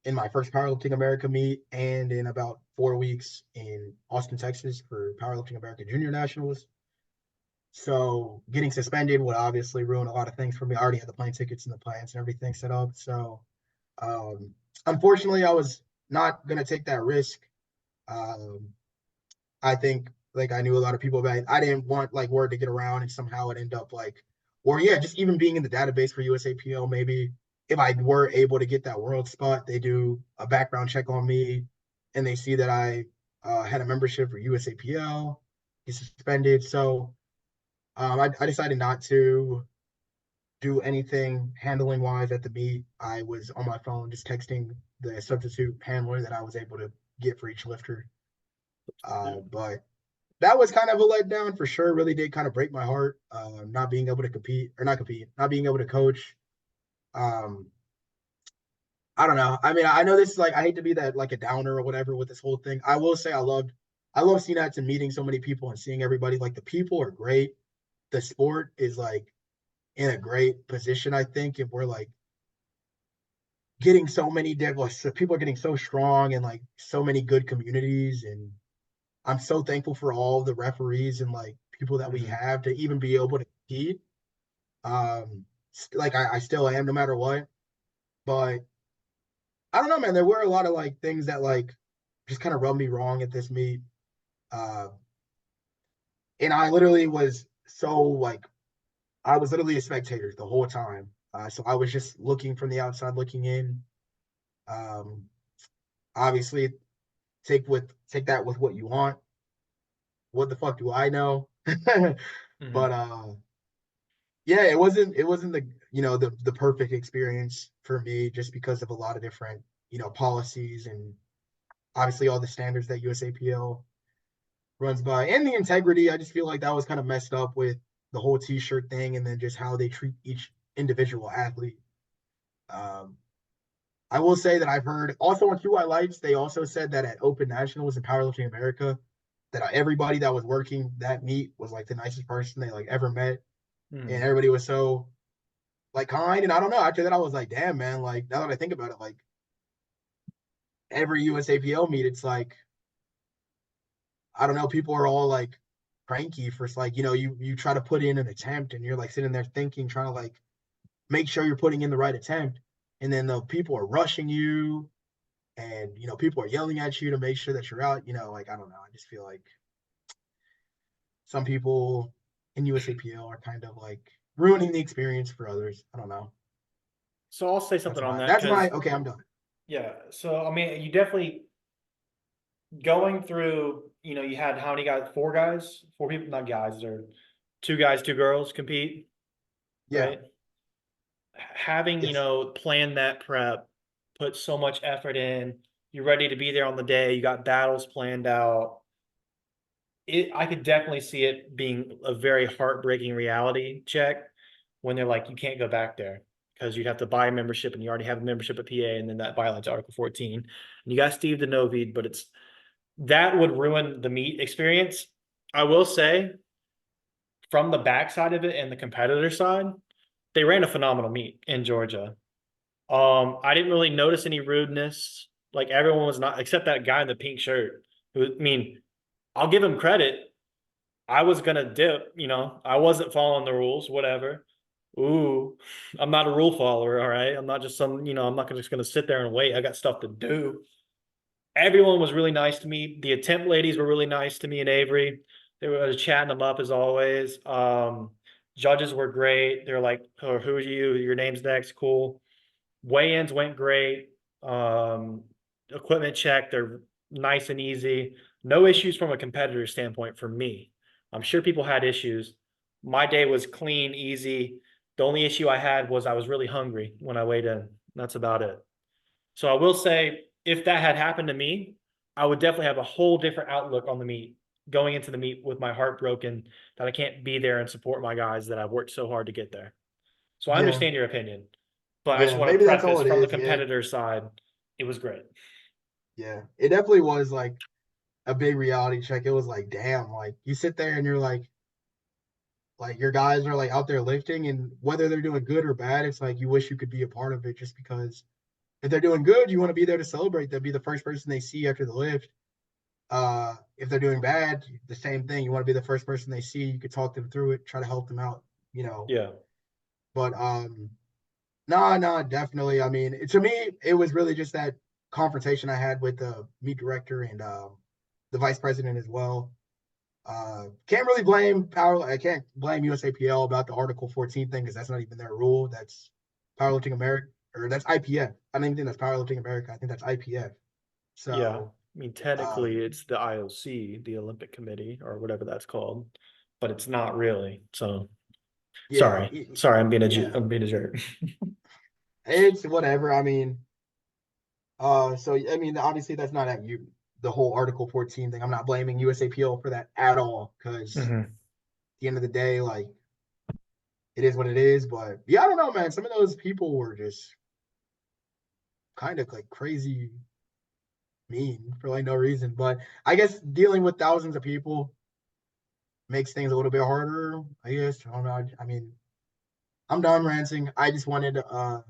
[SPEAKER 2] in my first Powerlifting America meet, and in about 4 weeks in Austin, Texas, for Powerlifting America Junior Nationals. So getting suspended would obviously ruin a lot of things for me. I already had the plane tickets and the plans and everything set up. So um, unfortunately, I was not gonna take that risk. Um, I think like I knew a lot of people about it. I didn't want like word to get around and somehow it end up like, or yeah, just even being in the database for USAPL. Maybe if I were able to get that world spot, they do a background check on me, and they see that I had a membership for USAPL, get suspended. So I decided not to do anything handling wise at the meet. I was on my phone just texting the substitute handler that I was able to get for each lifter. But that was kind of a letdown for sure. Really did kind of break my heart. Not being able to compete or not compete, not being able to coach. Um, I don't know. I mean, I know this is like I hate to be that like a downer or whatever with this whole thing. I will say I love CNATS and meeting so many people and seeing everybody. Like the people are great. The sport is like in a great position, I think, if we're like getting so many like, so people are getting so strong and like so many good communities, and I'm so thankful for all the referees and like people that we
[SPEAKER 1] Mhm.
[SPEAKER 2] have to even be able to compete. Um, like I still am no matter what. But I don't know, man. There were a lot of like things that like just kind of rubbed me wrong at this meet. Uh, and I literally was so like I was literally a spectator the whole time. So I was just looking from the outside, looking in. Um, obviously, take that with what you want. What the fuck do I know? But
[SPEAKER 1] Mhm.
[SPEAKER 2] yeah, it wasn't the the perfect experience for me just because of a lot of different policies and obviously all the standards that USAPL runs by and the integrity. I just feel like that was kind of messed up with the whole T-shirt thing and then just how they treat each individual athlete. Um, I will say that I've heard also on Q Lights, they also said that at Open Nationals and Powerlifting America, that everybody that was working that meet was like the nicest person they like ever met, and
[SPEAKER 1] Mhm.
[SPEAKER 2] everybody was so like kind. And I don't know. After that, I was like, damn, man. Like now that I think about it, like every USAPL meet, it's like I don't know. People are all like cranky for like you try to put in an attempt and you're like sitting there thinking, trying to like make sure you're putting in the right attempt, and then the people are rushing you, and people are yelling at you to make sure that you're out. Like I don't know. I just feel like some people in USAPL are kind of like ruining the experience for others. I don't know.
[SPEAKER 1] So I'll say something on that
[SPEAKER 2] That's my
[SPEAKER 1] because
[SPEAKER 2] okay. I'm done.
[SPEAKER 1] yeah. So I mean, you definitely going through. You had how many guys? Four guys, four people, not guys. Or two guys, two girls compete,
[SPEAKER 2] Yeah.
[SPEAKER 1] right? Having
[SPEAKER 2] Yes.
[SPEAKER 1] planned that prep, put so much effort in. You're ready to be there on the day. You got battles planned out. I could definitely see it being a very heartbreaking reality check when they're like, you can't go back there because you'd have to buy a membership and you already have a membership at PA and then that violates Article 14. And you got Steve Denovid, but that would ruin the meet experience. I will say from the backside of it and the competitor side, they ran a phenomenal meet in Georgia. I didn't really notice any rudeness. Like everyone was not, except that guy in the pink shirt. I mean, I'll give him credit. I was gonna dip, I wasn't following the rules, whatever. Ooh, I'm not a rule follower, all right. I'm not just I'm not just gonna sit there and wait. I got stuff to do. Everyone was really nice to me. The attempt ladies were really nice to me and Avery. They were chatting them up as always. Judges were great. They're like, oh, who are you? Your name's next, cool. Weigh-ins went great. Equipment check, they're nice and easy. No issues from a competitor standpoint for me. I'm sure people had issues. My day was clean, easy. The only issue I had was I was really hungry when I weighed in. That's about it. So I will say, if that had happened to me, I would definitely have a whole different outlook on the meet, going into the meet with my heart broken that I can't be there and support my guys that I've worked so hard to get there. So I
[SPEAKER 2] Yeah.
[SPEAKER 1] understand your opinion, but I just
[SPEAKER 2] Yeah.
[SPEAKER 1] want to
[SPEAKER 2] Maybe that's all
[SPEAKER 1] preface
[SPEAKER 2] it
[SPEAKER 1] from the
[SPEAKER 2] is. Yeah.
[SPEAKER 1] competitor side, it was great.
[SPEAKER 2] Yeah. It definitely was like a big reality check. It was like, damn, like you sit there and you're like your guys are like out there lifting, and whether they're doing good or bad, it's like you wish you could be a part of it just because if they're doing good, you want to be there to celebrate them, be the first person they see after the lift. If they're doing bad, the same thing. You want to be the first person they see. You could talk them through it, try to help them out, you know.
[SPEAKER 1] Yeah.
[SPEAKER 2] But no, definitely. I mean, to me, it was really just that confrontation I had with the meet director and the vice president as well. Can't really blame power. I can't blame USAPL about the Article 14 thing because that's not even their rule. That's Powerlifting America, or that's IPF. I don't even think that's Powerlifting America. I think that's IPF.
[SPEAKER 1] Yeah.
[SPEAKER 2] So,
[SPEAKER 1] I mean, technically
[SPEAKER 2] um,
[SPEAKER 1] it's the IOC, the Olympic Committee, or whatever that's called, but it's not really. So
[SPEAKER 2] yeah,
[SPEAKER 1] sorry. Sorry,
[SPEAKER 2] yeah,
[SPEAKER 1] I'm being a jerk.
[SPEAKER 2] it's whatever. I mean, so I mean, obviously that's not at you. The whole Article 14 thing. I'm not blaming USAPL for that at all because
[SPEAKER 1] Hmm.
[SPEAKER 2] at the end of the day, like it is what it is. But yeah, I don't know, man. Some of those people were just kind of like crazy mean for like no reason. But I guess dealing with thousands of people makes things a little bit harder. I guess I don't know. I mean, I'm done ranting. I just wanted to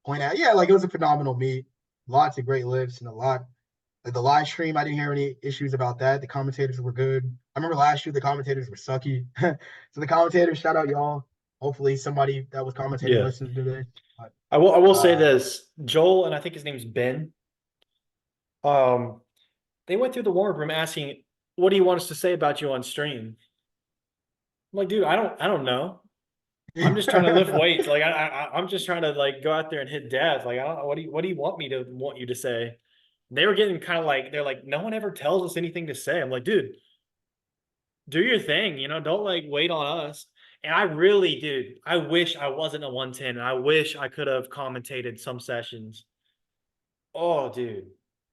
[SPEAKER 2] point out, yeah, like it was a phenomenal meet. Lots of great lifts and a lot. Like the live stream, I didn't hear any issues about that. The commentators were good. I remember last year the commentators were sucky. So the commentators, shout out y'all. Hopefully somebody that was commentating
[SPEAKER 1] Yeah.
[SPEAKER 2] listens to this. But
[SPEAKER 1] I will say
[SPEAKER 2] uh,
[SPEAKER 1] this. Joel, and I think his name's Ben. Um, they went through the warm room asking, what do you want us to say about you on stream? I'm like, dude, I don't know. I'm just trying to lift weights. Like I'm just trying to like go out there and hit death. Like I don't know what do you want me to want you to say? They were getting kind of like they're like no one ever tells us anything to say. I'm like, dude, do your thing. You know, don't like wait on us. And I really, dude, I wish I wasn't a 110. I wish I could have commentated some sessions. Oh, dude,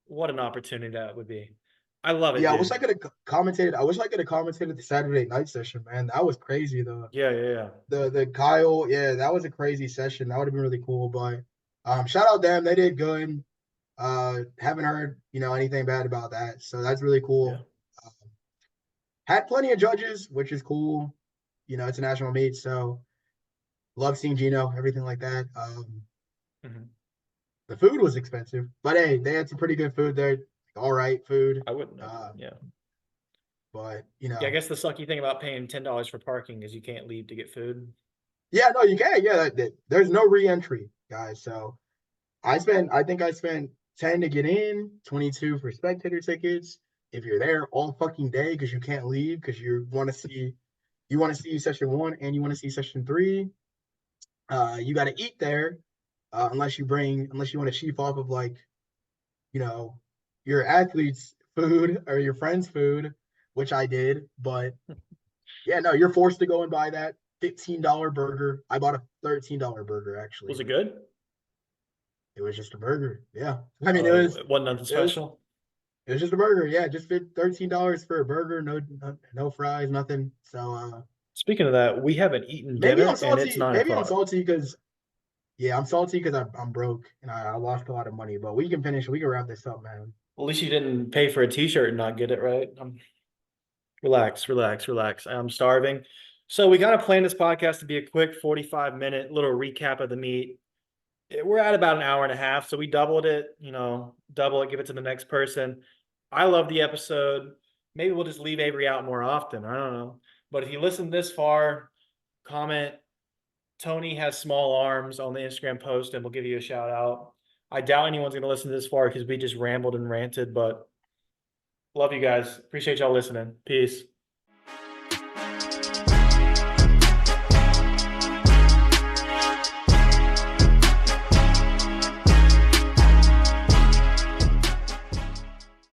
[SPEAKER 1] what an opportunity that would be. I love it,
[SPEAKER 2] yeah, I wish I
[SPEAKER 1] dude.
[SPEAKER 2] could have commentated. I wish I could have commentated the Saturday night session, man. That was crazy.
[SPEAKER 1] Yeah, yeah, yeah.
[SPEAKER 2] The Kyle, yeah, that was a crazy session. That would have been really cool. But shout out them, they did good. Haven't heard anything bad about that, so that's really
[SPEAKER 1] Yeah.
[SPEAKER 2] cool. Had plenty of judges, which is cool. It's a national meet, so love seeing Gino, everything like that.
[SPEAKER 1] Mhm.
[SPEAKER 2] The food was expensive, but hey, they had some pretty good food there. All right, food.
[SPEAKER 1] I wouldn't know.
[SPEAKER 2] Uh,
[SPEAKER 1] Yeah.
[SPEAKER 2] but
[SPEAKER 1] Yeah, I guess the sucky thing about paying $10 for parking is you can't leave to get food.
[SPEAKER 2] yeah, no, you can. Yeah, there's no re-entry, guys. So I think I spent 10 to get in, 22 for spectator tickets. If you're there all fucking day because you can't leave because you want to see session one and you want to see session three, you got to eat there, unless you want to sheep off of like you know your athletes' food or your friends' food, which I did. But yeah, no, you're forced to go and buy that $15 burger. I bought a $13 burger actually.
[SPEAKER 1] Was it good?
[SPEAKER 2] It was just a burger. Yeah, I mean
[SPEAKER 1] Oh, it wasn't nothing
[SPEAKER 2] it was
[SPEAKER 1] special.
[SPEAKER 2] it was just a burger. Yeah, just fit $13 for a burger. No fries, nothing. So
[SPEAKER 1] Speaking of that, we haven't eaten
[SPEAKER 2] maybe I'm
[SPEAKER 1] dinner and it's
[SPEAKER 2] salty.
[SPEAKER 1] nine
[SPEAKER 2] Maybe I'm
[SPEAKER 1] o'clock.
[SPEAKER 2] salty because yeah, I'm salty because I'm broke and I lost a lot of money. But we can finish. We can wrap this up, man.
[SPEAKER 1] At least you didn't pay for a t-shirt and not get it right. Relax, relax, relax. I'm starving. So we got to plan this podcast to be a quick 45-minute little recap of the meet. We're at about an hour and a half, so we doubled it, double it, give it to the next person. I love the episode. Maybe we'll just leave Avery out more often. I don't know. But if you listen this far, comment Tony has small arms on the Instagram post and we'll give you a shout out. I doubt anyone's going to listen to this far because we just rambled and ranted, but love you guys. Appreciate y'all listening. Peace.